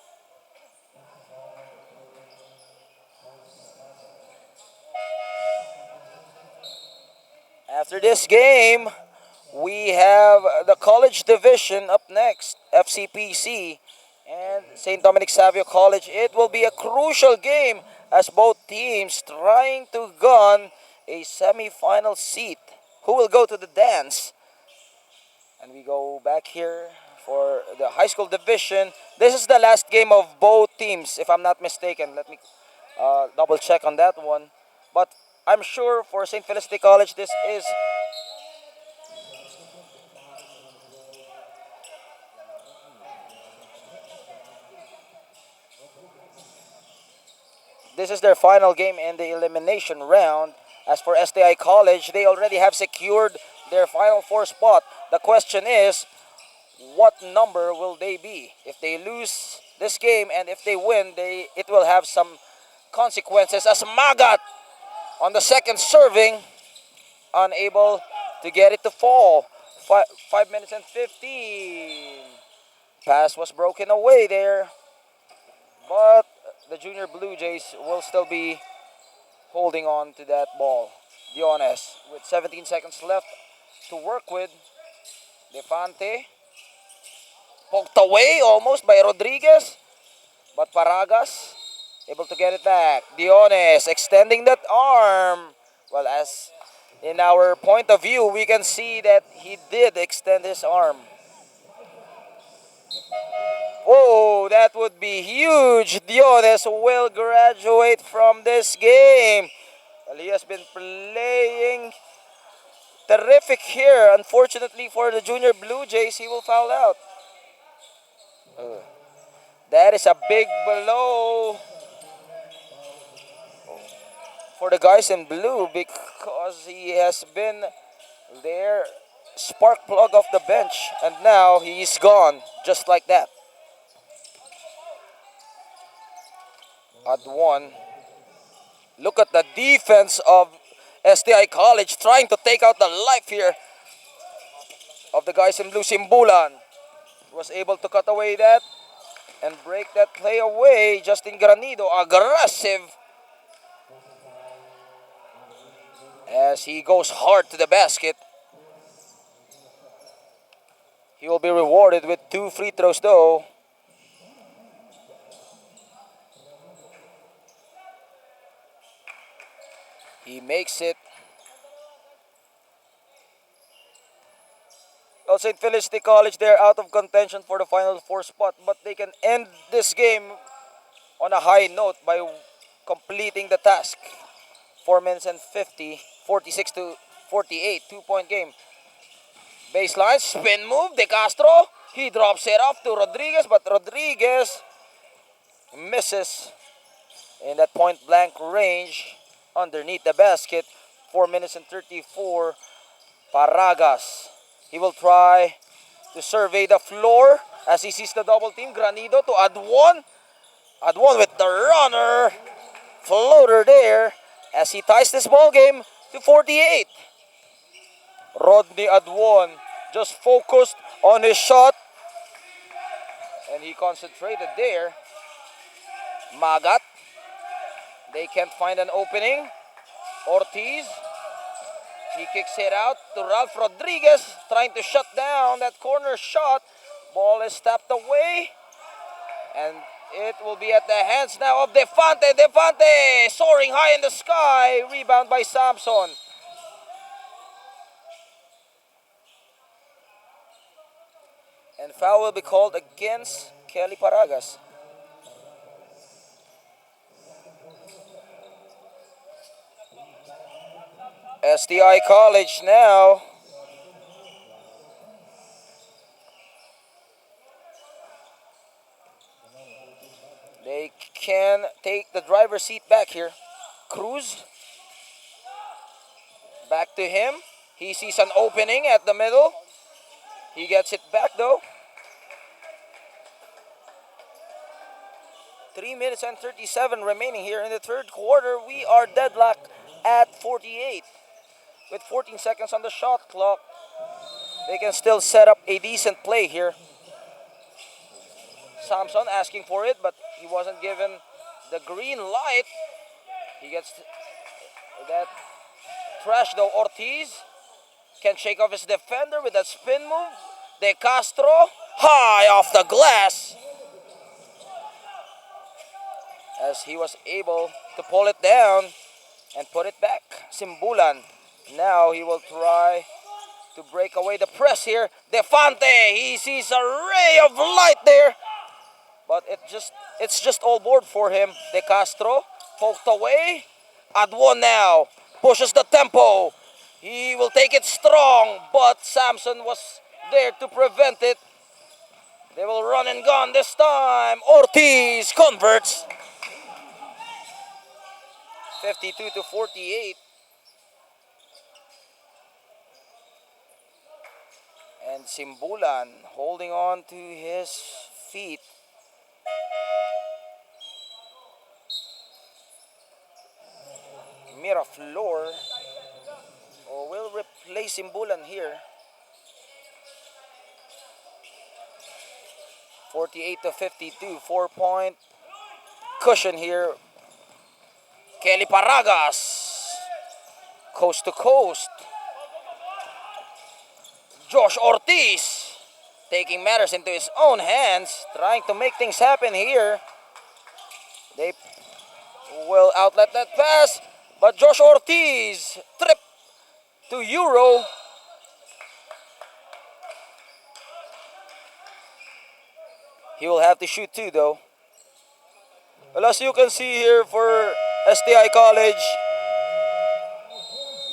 After this game, we have the college division up next, FCPC and St. Dominic Savio College. It will be a crucial game as both teams trying to gun a semi-final seat. Who will go to the dance? And we go back here for the high school division. This is the last game of both teams, if I'm not mistaken. Let me double check on that one. But I'm sure for St. Felicity College, this is their final game in the elimination round. As for STI College, they already have secured their Final Four spot. The question is, what number will they be? If they lose this game and if they win, it will have some consequences, as Magat on the second serving, unable to get it to fall. 5 minutes and 15. Pass was broken away there, but the Junior Blue Jays will still be holding on to that ball. Diones with 17 seconds left to work with. Defante poked away almost by Rodriguez, but Paragas able to get it back. Diones extending that arm. Well, as in our point of view, we can see that he did extend his arm. Oh, that would be huge. Diones will graduate from this game. Well, he has been playing terrific here. Unfortunately for the Junior Blue Jays, he will foul out. That is a big blow for the guys in blue, because he has been their spark plug off the bench, and now he's gone just like that. At one, look at the defense of STI College trying to take out the life here of the guys in blue. Simbulan was able to cut away that and break that play away. Justin Granido, aggressive, as he goes hard to the basket. He will be rewarded with 2 free throws though. He makes it. Well, St. Felicity College, they're out of contention for the Final Four spot, but they can end this game on a high note by completing the task. 4 minutes and 50, 46 to 48, 2-point game. Baseline, spin move, De Castro. He drops it off to Rodriguez, but Rodriguez misses in that point blank range underneath the basket. 4 minutes and 34. Paragas. He will try to survey the floor as he sees the double team. Granido to Adwon. Adwon with the runner. Floater there as he ties this ball game to 48. Rodney Adwon just focused on his shot, and he concentrated there. Magat. They can't find an opening. Ortiz. He kicks it out to Ralph Rodriguez, trying to shut down that corner shot. Ball is tapped away, and it will be at the hands now of Defante. Defante soaring high in the sky. Rebound by Samson. And foul will be called against Kelly Paragas. STI College now. They can take the driver's seat back here. Cruz. Back to him. He sees an opening at the middle. He gets it back though. 3 minutes and 37 remaining here in the third quarter. We are deadlocked at 48. With 14 seconds on the shot clock, they can still set up a decent play here. Samson asking for it, but he wasn't given the green light. He gets that trash though. Ortiz can shake off his defender with that spin move. De Castro, high off the glass, as he was able to pull it down and put it back. Simbulan. Now he will try to break away the press here. Defante, he sees a ray of light there, but it's just all board for him. De Castro poked away. Adwon now pushes the tempo. He will take it strong, but Samson was there to prevent it. They will run and gun this time. Ortiz converts. 52-48. And Simbulan holding on to his feet. Miraflor will replace Simbulan here. 48-52, 4-point cushion here. Kelly Paragas, coast to coast. Josh Ortiz taking matters into his own hands, trying to make things happen here. They will outlet that pass, but Josh Ortiz trip to Euro. He will have to shoot too, though. Well, as you can see here for STI College,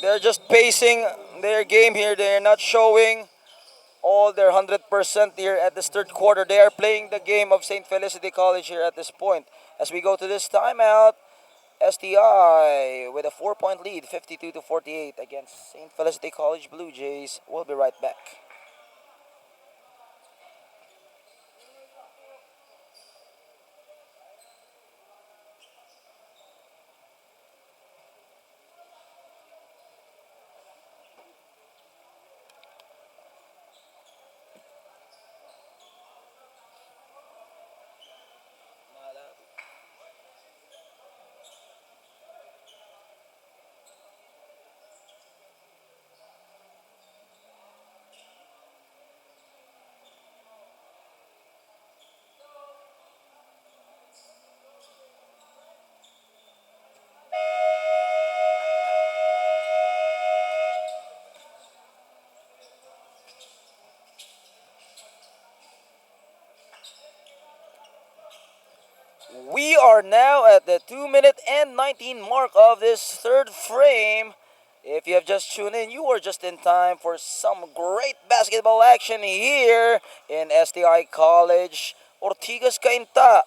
they're just pacing their game here. They're not showing all their 100% here at this third quarter. They are playing the game of St. Felicity College here at this point. As we go to this timeout, STI with a 4-point lead, 52-48 against St. Felicity College Blue Jays. We'll be right back. We are now at the 2-minute and 19 mark of this third frame. If you have just tuned in, you are just in time for some great basketball action here in STI College, Ortigas Cainta,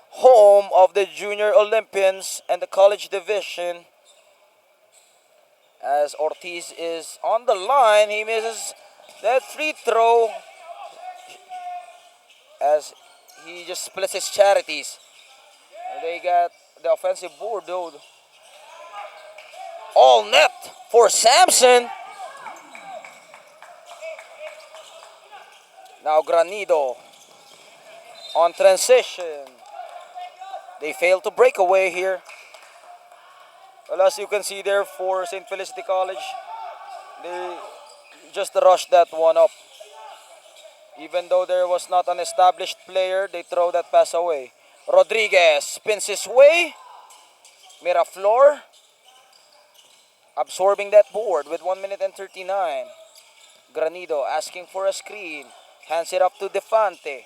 home of the Junior Olympians and the college division. As Ortiz is on the line, he misses that free throw as he just splits his charities. They got the offensive board, though. All net for Samson. Now Granido on transition. They fail to break away here. Well, as you can see there for St. Felicity College, they just rushed that one up. Even though there was not an established player, they throw that pass away. Rodriguez spins his way. Miraflor absorbing that board with 1 minute and 39. Granido asking for a screen. Hands it up to Defante.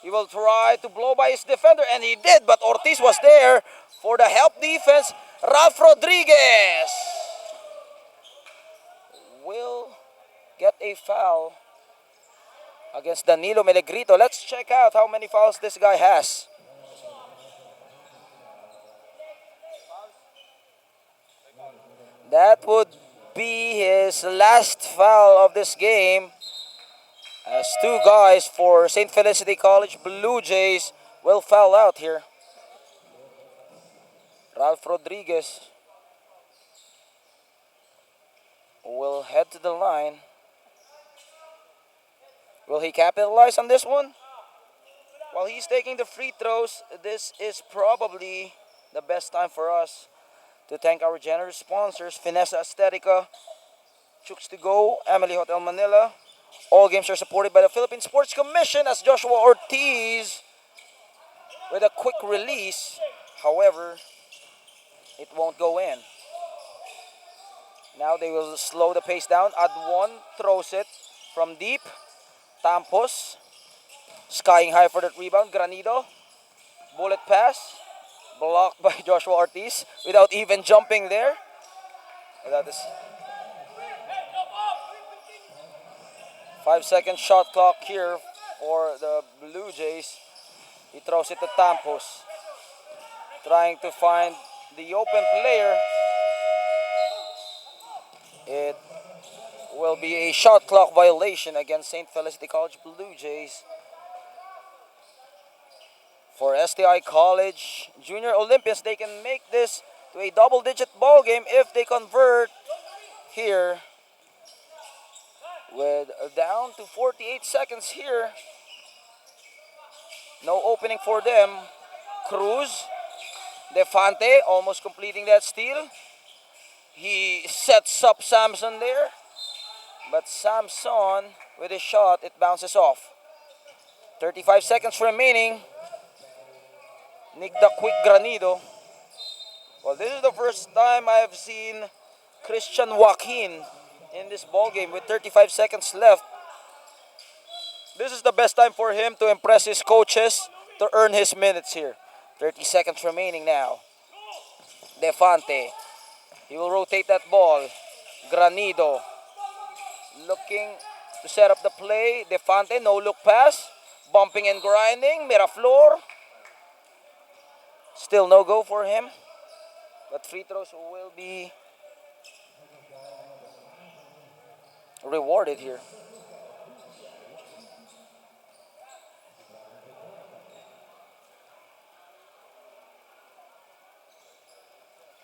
He will try to blow by his defender, and he did, but Ortiz was there for the help defense. Ralph Rodriguez will get a foul against Danilo Melegrito. Let's check out how many fouls this guy has. That would be his last foul of this game, as two guys for St. Felicity College Blue Jays will foul out here. Ralph Rodriguez will head to the line. Will he capitalize on this one? While he's taking the free throws, this is probably the best time for us to thank our generous sponsors, Finessa Aesthetica, Chooks to Go, Emily Hotel Manila. All games are supported by the Philippine Sports Commission, as Joshua Ortiz with a quick release. However, it won't go in. Now they will slow the pace down. Adwon throws it from deep. Tampos skying high for that rebound. Granido, bullet pass, blocked by Joshua Ortiz without even jumping there. That is 5 second shot clock here for the Blue Jays. He throws it to Tampos, trying to find the open player. It will be a shot clock violation against St. Felicity College Blue Jays. For STI College Junior Olympians, they can make this to a double-digit ball game if they convert here. With down to 48 seconds here. No opening for them. Cruz, Defante almost completing that steal. He sets up Samson there. But Samson with his shot, it bounces off. 35 seconds remaining. Nick the Quick Granido. Well, this is the first time I have seen Christian Joaquin in this ball game with 35 seconds left. This is the best time for him to impress his coaches to earn his minutes here. 30 seconds remaining now. Defante. He will rotate that ball. Granido looking to set up the play. Defante, no look pass. Bumping and grinding. Miraflor. Still no go for him. But free throws will be rewarded here.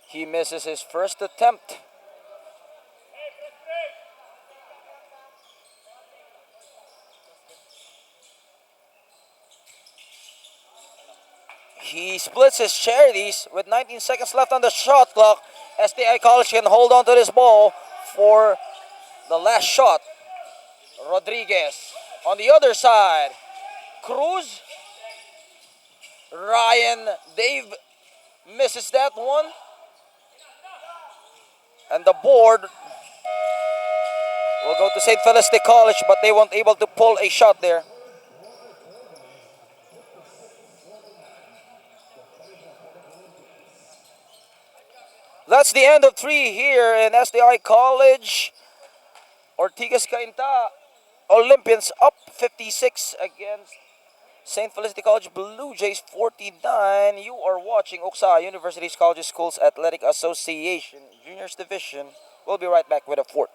He misses his first attempt. He splits his charities with 19 seconds left on the shot clock. STI College can hold on to this ball for the last shot. Rodriguez on the other side. Cruz. Ryan Dave misses that one. And the board will go to St. Felicity College, but they weren't able to pull a shot there. That's the end of 3 here in STI College. Ortigas Cainta Olympians up 56 against St. Felicity College Blue Jays 49. You are watching Uksa University's College Schools Athletic Association Juniors Division. We'll be right back with a fourth.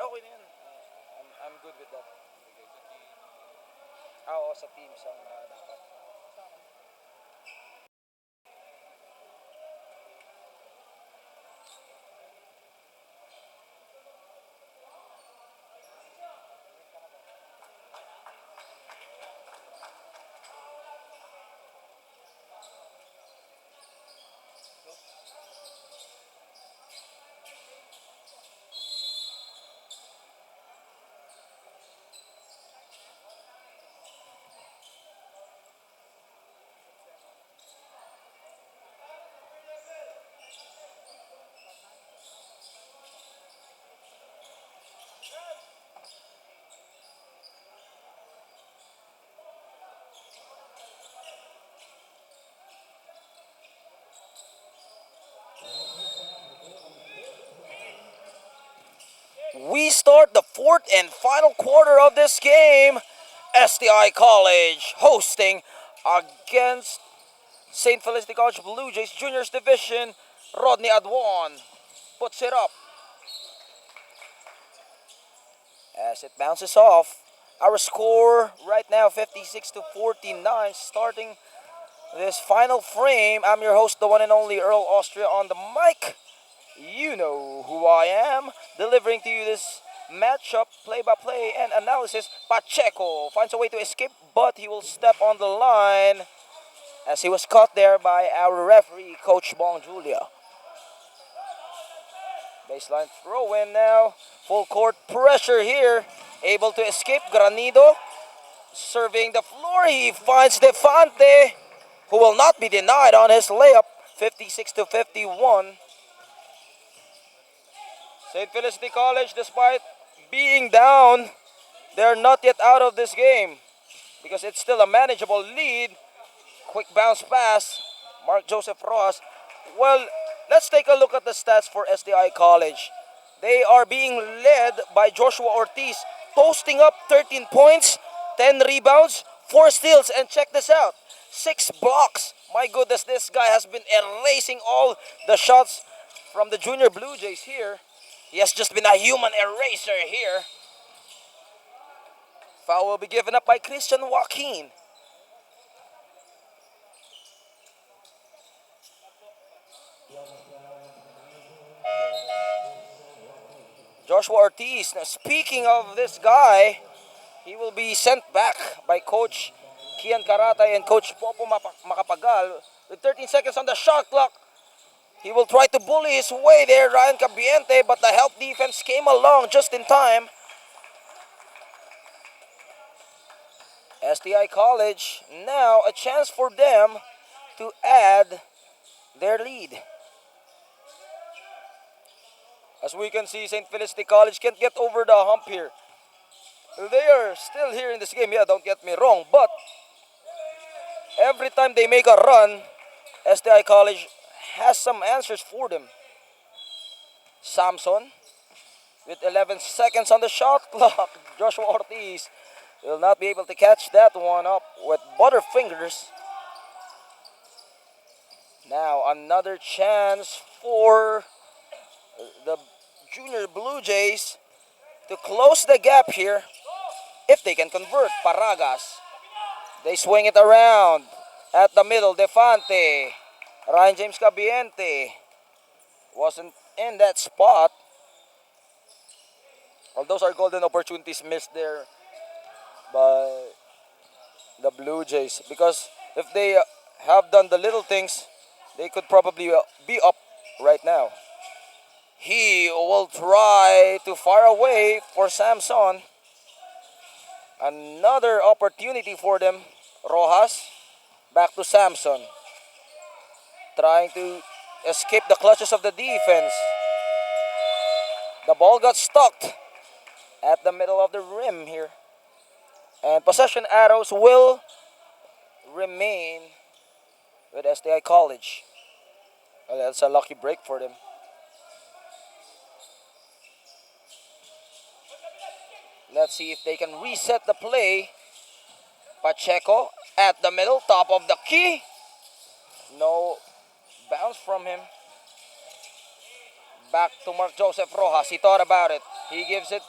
Okay na yan. I'm good with that. Oo, sa teams ang dapat. We start the fourth and final quarter of this game. STI College hosting against St. Felicity College Blue Jays Juniors Division. Rodney Adwan puts it up. As it bounces off, our score right now 56 to 49, starting this final frame. I'm your host, the one and only Earl Austria on the mic. You know who I am, delivering to you this matchup, play-by-play and analysis. Pacheco finds a way to escape, but he will step on the line as he was caught there by our referee, Coach Bong Julia. Baseline throw in now. Full court pressure here. Able to escape Granido. Serving the floor. He finds Defante, who will not be denied on his layup. 56 to 51. St. Felicity College, despite being down, they're not yet out of this game because it's still a manageable lead. Quick bounce pass. Mark Joseph Rojas. Well, let's take a look at the stats for STI College. They are being led by Joshua Ortiz, posting up 13 points, 10 rebounds, 4 steals, and check this out, 6 blocks. My goodness, this guy has been erasing all the shots from the Junior Blue Jays here. He has just been a human eraser here. Foul will be given up by Christian Joaquin. Joshua Ortiz. Now, speaking of this guy, he will be sent back by Coach Kian Karatay and Coach Popo Macapagal. With 13 seconds on the shot clock, he will try to bully his way there, Ryan Cabiente, but the help defense came along just in time. STI College, now a chance for them to add their lead. As we can see, St. Felicity College can't get over the hump here. They are still here in this game, yeah, don't get me wrong, but every time they make a run, STI College has some answers for them. Samson, with 11 seconds on the shot clock, Joshua Ortiz will not be able to catch that one up with butterfingers. Now another chance for the Junior Blue Jays to close the gap here if they can convert. Paragas, they swing it around at the middle. Defante, Ryan James Cabiente wasn't in that spot. Well, those are golden opportunities missed there by the Blue Jays, because if they have done the little things, they could probably be up right now. He will try to fire away for Samson. Another opportunity for them. Rojas, back to Samson. Trying to escape the clutches of the defense. The ball got stuck at the middle of the rim here. And possession arrows will remain with STI College. Well, that's a lucky break for them. Let's see if they can reset the play. Pacheco at the middle, top of the key. No bounce from him. Back to Mark Joseph Rojas. He thought about it. He gives it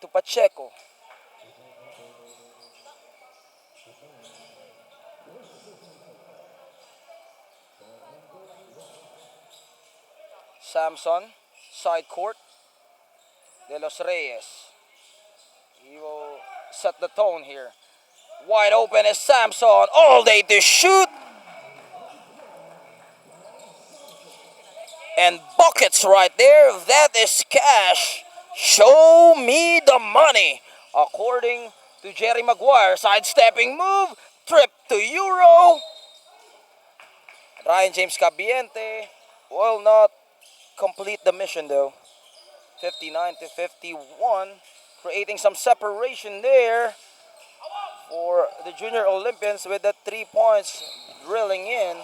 to Pacheco. Samson, side court. De Los Reyes. He will set the tone here. Wide open is Samson. All day to shoot. And buckets right there. That is cash. Show me the money. According to Jerry Maguire. Sidestepping move. Trip to Euro. Ryan James Cabiente will not complete the mission though. 59 to 51. Creating some separation there for the Junior Olympians with the 3 points drilling in.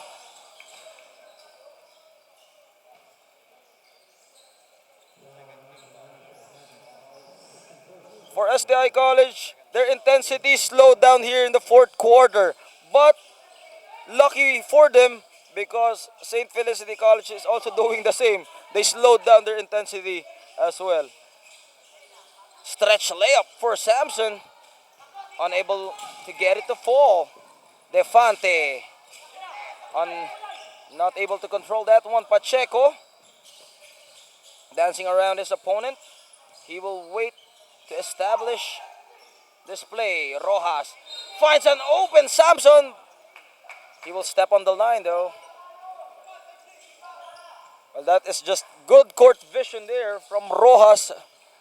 For STI College, their intensity slowed down here in the fourth quarter. But lucky for them, because St. Felicity College is also doing the same. They slowed down their intensity as well. Stretch layup for Samson. Unable to get it to fall. Defante Not able to control that one. Pacheco dancing around his opponent. He will wait to establish this play. Rojas finds an open Samson. He will step on the line though. Well, that is just good court vision there from Rojas,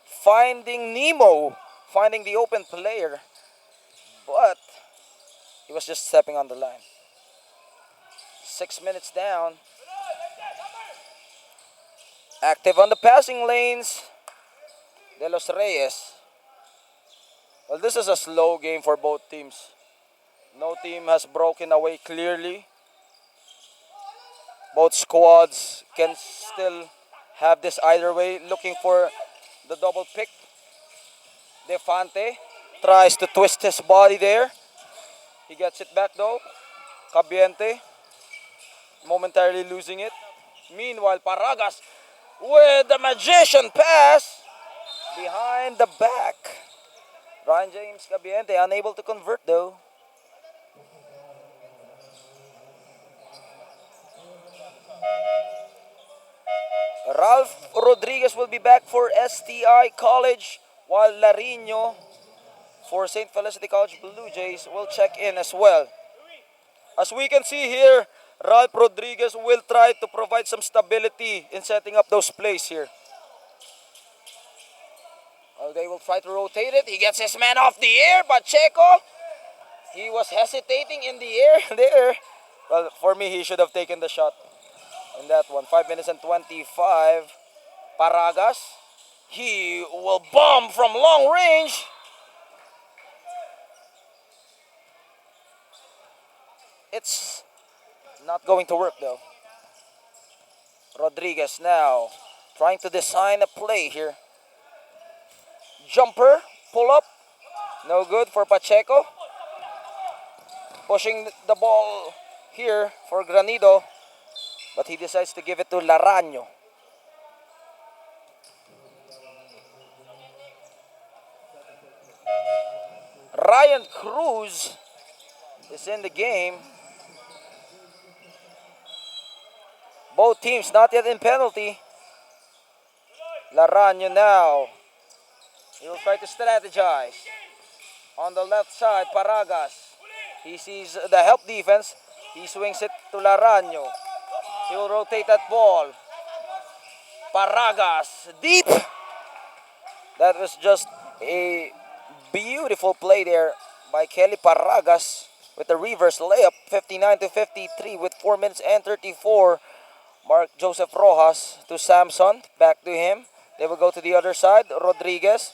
finding Nemo, finding the open player. But he was just stepping on the line. 6 minutes down. Active on the passing lanes. De Los Reyes. Well, this is a slow game for both teams. No team has broken away clearly. Both squads can still have this either way. Looking for the double pick. Defante tries to twist his body there. He gets it back though. Cabiente momentarily losing it. Meanwhile, Paragas with the magician pass behind the back. Ryan James Cabiente unable to convert though. Ralph Rodriguez will be back for STI College, while Larino for St. Felicity College Blue Jays will check in as well. As we can see here, Ralph Rodriguez will try to provide some stability in setting up those plays here. Well, they will try to rotate it. He gets his man off the air. Pacheco, he was hesitating in the air there. Well, for me, he should have taken the shot in that one. 5 minutes and 25. Paragas, he will bomb from long range. It's not going to work though. Rodriguez now trying to design a play here. Jumper, pull up, no good for Pacheco. Pushing the ball here for Granido, but he decides to give it to Laraño. Ryan Cruz is in the game. Both teams not yet in penalty. Laraño now. He will try to strategize. On the left side, Paragas. He sees the help defense. He swings it to Laraño. He will rotate that ball. Paragas deep. That was just a beautiful play there by Kelly Paragas with the reverse layup. 59-53 with 4 minutes and 34. Mark Joseph Rojas to Samson. Back to him. They will go to the other side. Rodriguez.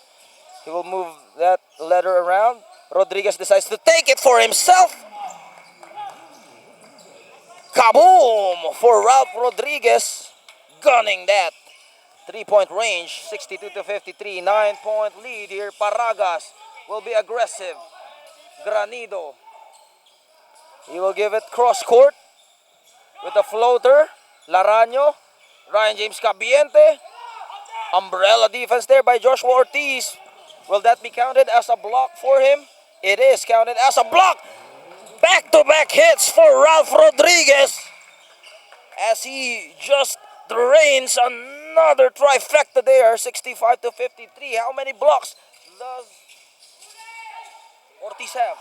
He will move that letter around. Rodriguez decides to take it for himself. Kaboom for Ralph Rodriguez. Gunning that. 3-point range. 62-53. 9-point lead here. Paragas will be aggressive. Granido. He will give it cross court with a floater. Laraño. Ryan James Cabiente. Umbrella defense there by Joshua Ortiz. Will that be counted as a block for him? It is counted as a block. Back-to-back hits for Ralph Rodriguez as he just drains another trifecta there. 65-53. How many blocks does Ortiz have?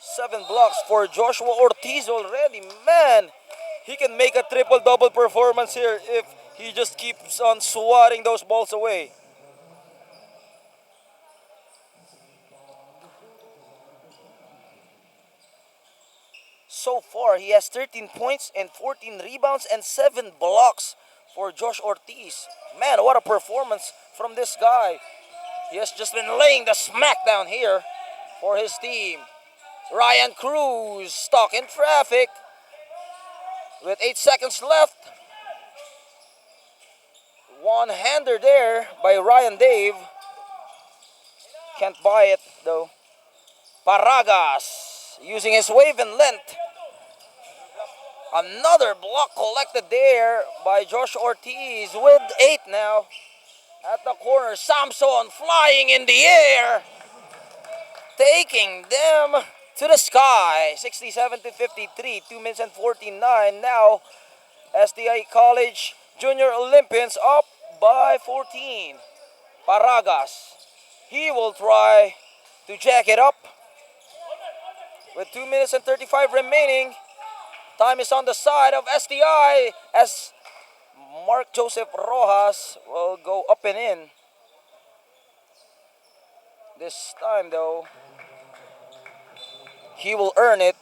7 blocks for Joshua Ortiz already. Man, he can make a triple-double performance here if he just keeps on swatting those balls away. So far, he has 13 points and 14 rebounds and 7 blocks for Josh Ortiz. Man, what a performance from this guy. He has just been laying the smackdown here for his team. Ryan Cruz stuck in traffic with 8 seconds left. One-hander there by Ryan Dave. Can't buy it though. Paragas using his wave and length. Another block collected there by Josh Ortiz with 8 now. At the corner, Samson flying in the air. Taking them to the sky. 67 to 53, 2 minutes and 49. Now, STI College Junior Olympians up by 14. Paragas. He will try to jack it up with 2 minutes and 35 remaining. Time is on the side of STI as Mark Joseph Rojas will go up and in. This time though, he will earn it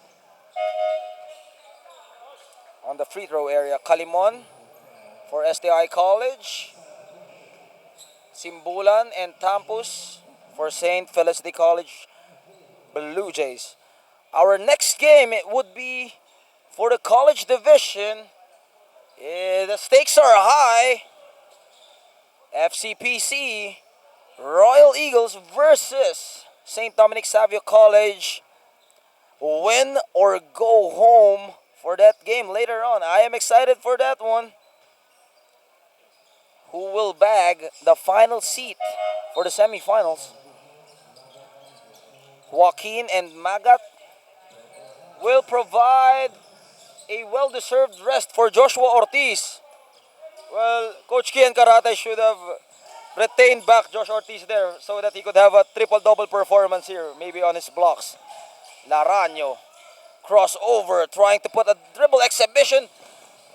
on the free throw area. Kalimon for STI College. Simbulan and Tampus for St. Felicity College Blue Jays. Our next game, it would be for the college division. The stakes are high. FCPC Royal Eagles versus St. Dominic Savio College. Win or go home for that game later on. I am excited for that one. Who will bag the final seat for the semifinals? Joaquin and Magat will provide a well-deserved rest for Joshua Ortiz. Well, Coach Kian Karate should have retained back Josh Ortiz there so that he could have a triple-double performance here, maybe on his blocks. Laranjo, crossover, trying to put a dribble exhibition.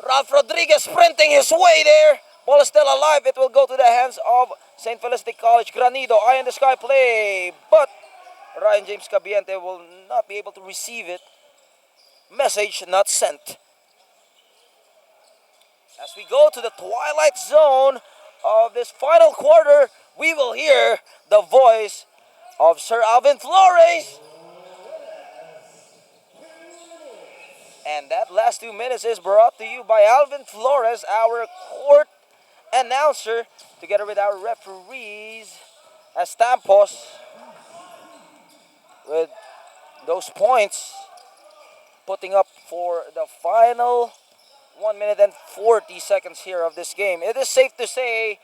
Ralph Rodriguez sprinting his way there. Ball is still alive. It will go to the hands of St. Felicity College. Granido, eye in the sky play. But Ryan James Cabiente will not be able to receive it. Message not sent. As we go to the twilight zone of this final quarter, we will hear the voice of Sir Alvin Flores. And that last 2 minutes is brought to you by Alvin Flores, our court announcer, together with our referees, Estampos, with those points, putting up for the final 1 minute and 40 seconds here of this game. It is safe to say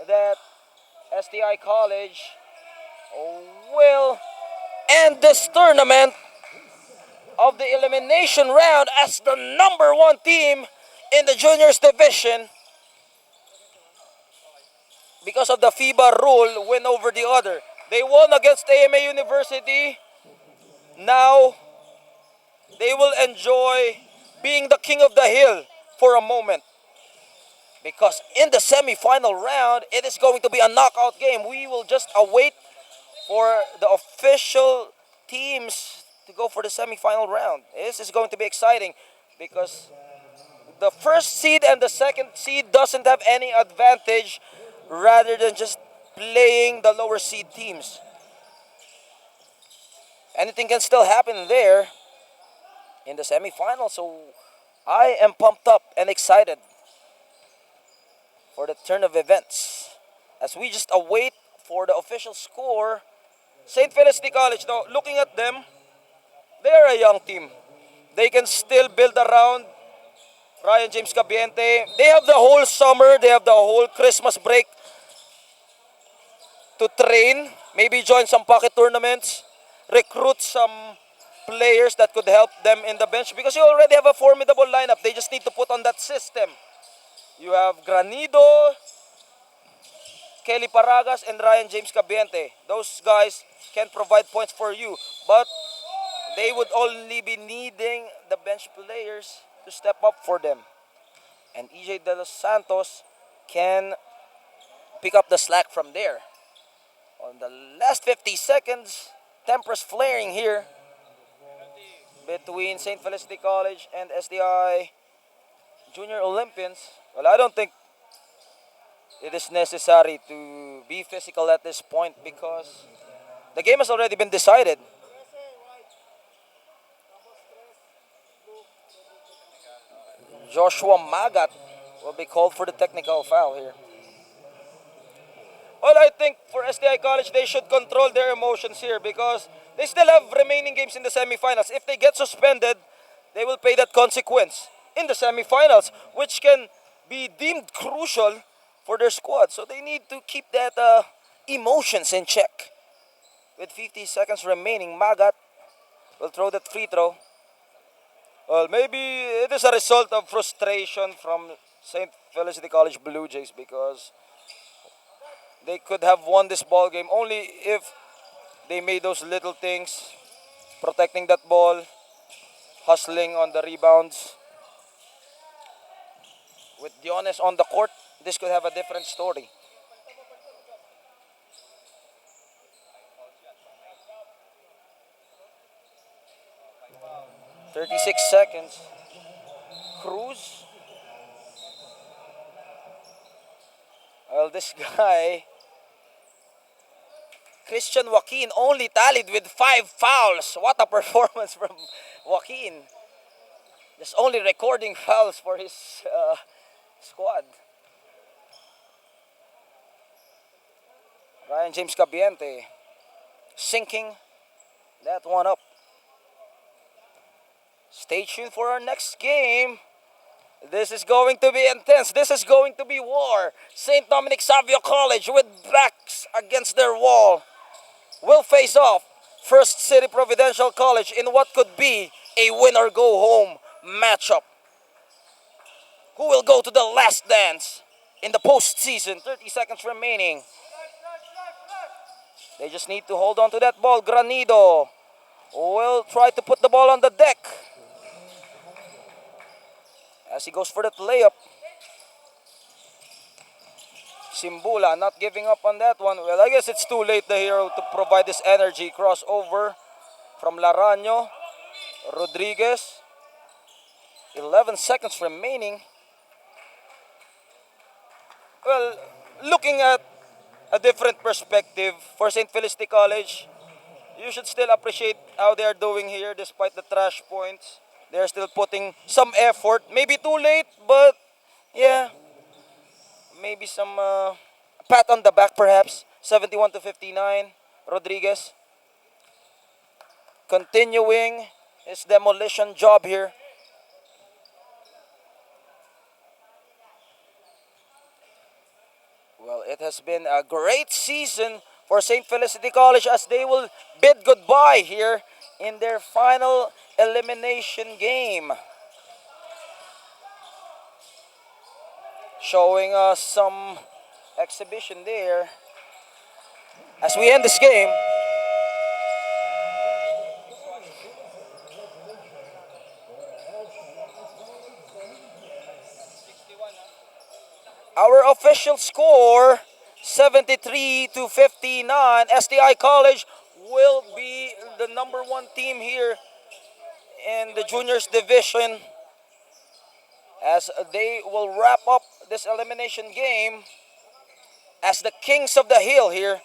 that STI College will end this tournament of the elimination round as the number 1 team in the juniors division because of the FIBA rule win over the other. They won against AMA University. Now they will enjoy being the king of the hill for a moment, because in the semi-final round it is going to be a knockout game. We will just await for the official teams to go for the semi-final round. This is going to be exciting because the first seed and the second seed doesn't have any advantage rather than just playing the lower seed teams. Anything can still happen there in the semi-final, so I am pumped up and excited for the turn of events as we just await for the official score. St. Felicity College, though, looking at them, they're a young team. They can still build around Ryan James Cabiente. They have the whole summer, they have the whole Christmas break to train, maybe join some pocket tournaments, recruit some players that could help them in the bench, because you already have a formidable lineup. They just need to put on that system. You have Granido, Kelly Paragas, and Ryan James Cabiente. Those guys can provide points for you, but they would only be needing the bench players to step up for them. And EJ De Los Santos can pick up the slack from there. On the last 50 seconds, tempers flaring here between St. Felicity College and STI Junior Olympians. Well, I don't think it is necessary to be physical at this point because the game has already been decided. Joshua Magat will be called for the technical foul here. Well, I think for STI College, they should control their emotions here because they still have remaining games in the semifinals. If they get suspended, they will pay that consequence in the semifinals, which can be deemed crucial for their squad. So they need to keep that emotions in check. With 50 seconds remaining, Magat will throw that free throw. Well, maybe it is a result of frustration from St. Felicity College Blue Jays because they could have won this ball game only if they made those little things, protecting that ball, hustling on the rebounds. With Diones on the court, this could have a different story. 36 seconds. Cruz. Well, this guy, Christian Joaquin, only tallied with 5 fouls. What a performance from Joaquin. Just only recording fouls for his squad. Ryan James Cabiente sinking that one up. Stay tuned for our next game. This is going to be intense. This is going to be war. St. Dominic Savio College with backs against their wall will face off First City Providential College in what could be a win or go home matchup. Who will go to the last dance in the postseason? 30 seconds remaining. They just need to hold on to that ball. Granido will try to put the ball on the deck as he goes for that layup. Simbula not giving up on that one. Well, I guess it's too late, the hero, to provide this energy. Crossover from Laranjo. Rodriguez. 11 seconds remaining. Well, looking at a different perspective for St. Felicity College, you should still appreciate how they are doing here despite the trash points. They're still putting some effort. Maybe too late, but yeah. Maybe some pat on the back perhaps. 71-59. Rodriguez continuing his demolition job here. Well, it has been a great season for St. Felicity College as they will bid goodbye here in their final elimination game. Showing us some exhibition there as we end this game. Our official score, 73-59. STI College will be the number 1 team here in the juniors division as they will wrap up this elimination game as the Kings of the Hill here,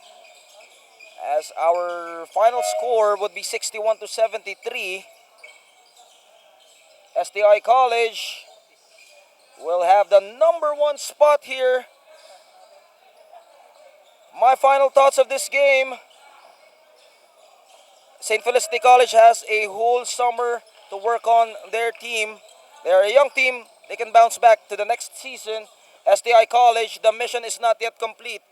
as our final score would be 61-73. STI College will have the number 1 spot here. My final thoughts of this game: St. Felicity College has a whole summer to work on their team. They are a young team. They can bounce back to the next season. STI College, the mission is not yet complete.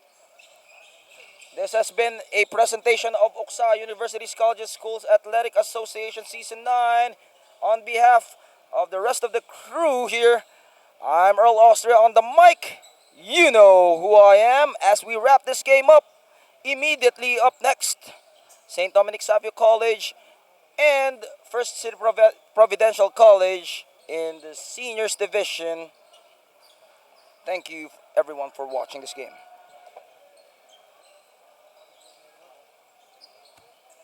This has been a presentation of Oksa University's Colleges Schools Athletic Association Season 9. On behalf of the rest of the crew here, I'm Earl Austria on the mic. You know who I am as we wrap this game up. Immediately up next, St. Dominic Savio College and First City Providential College in the seniors division. Thank you everyone for watching this game.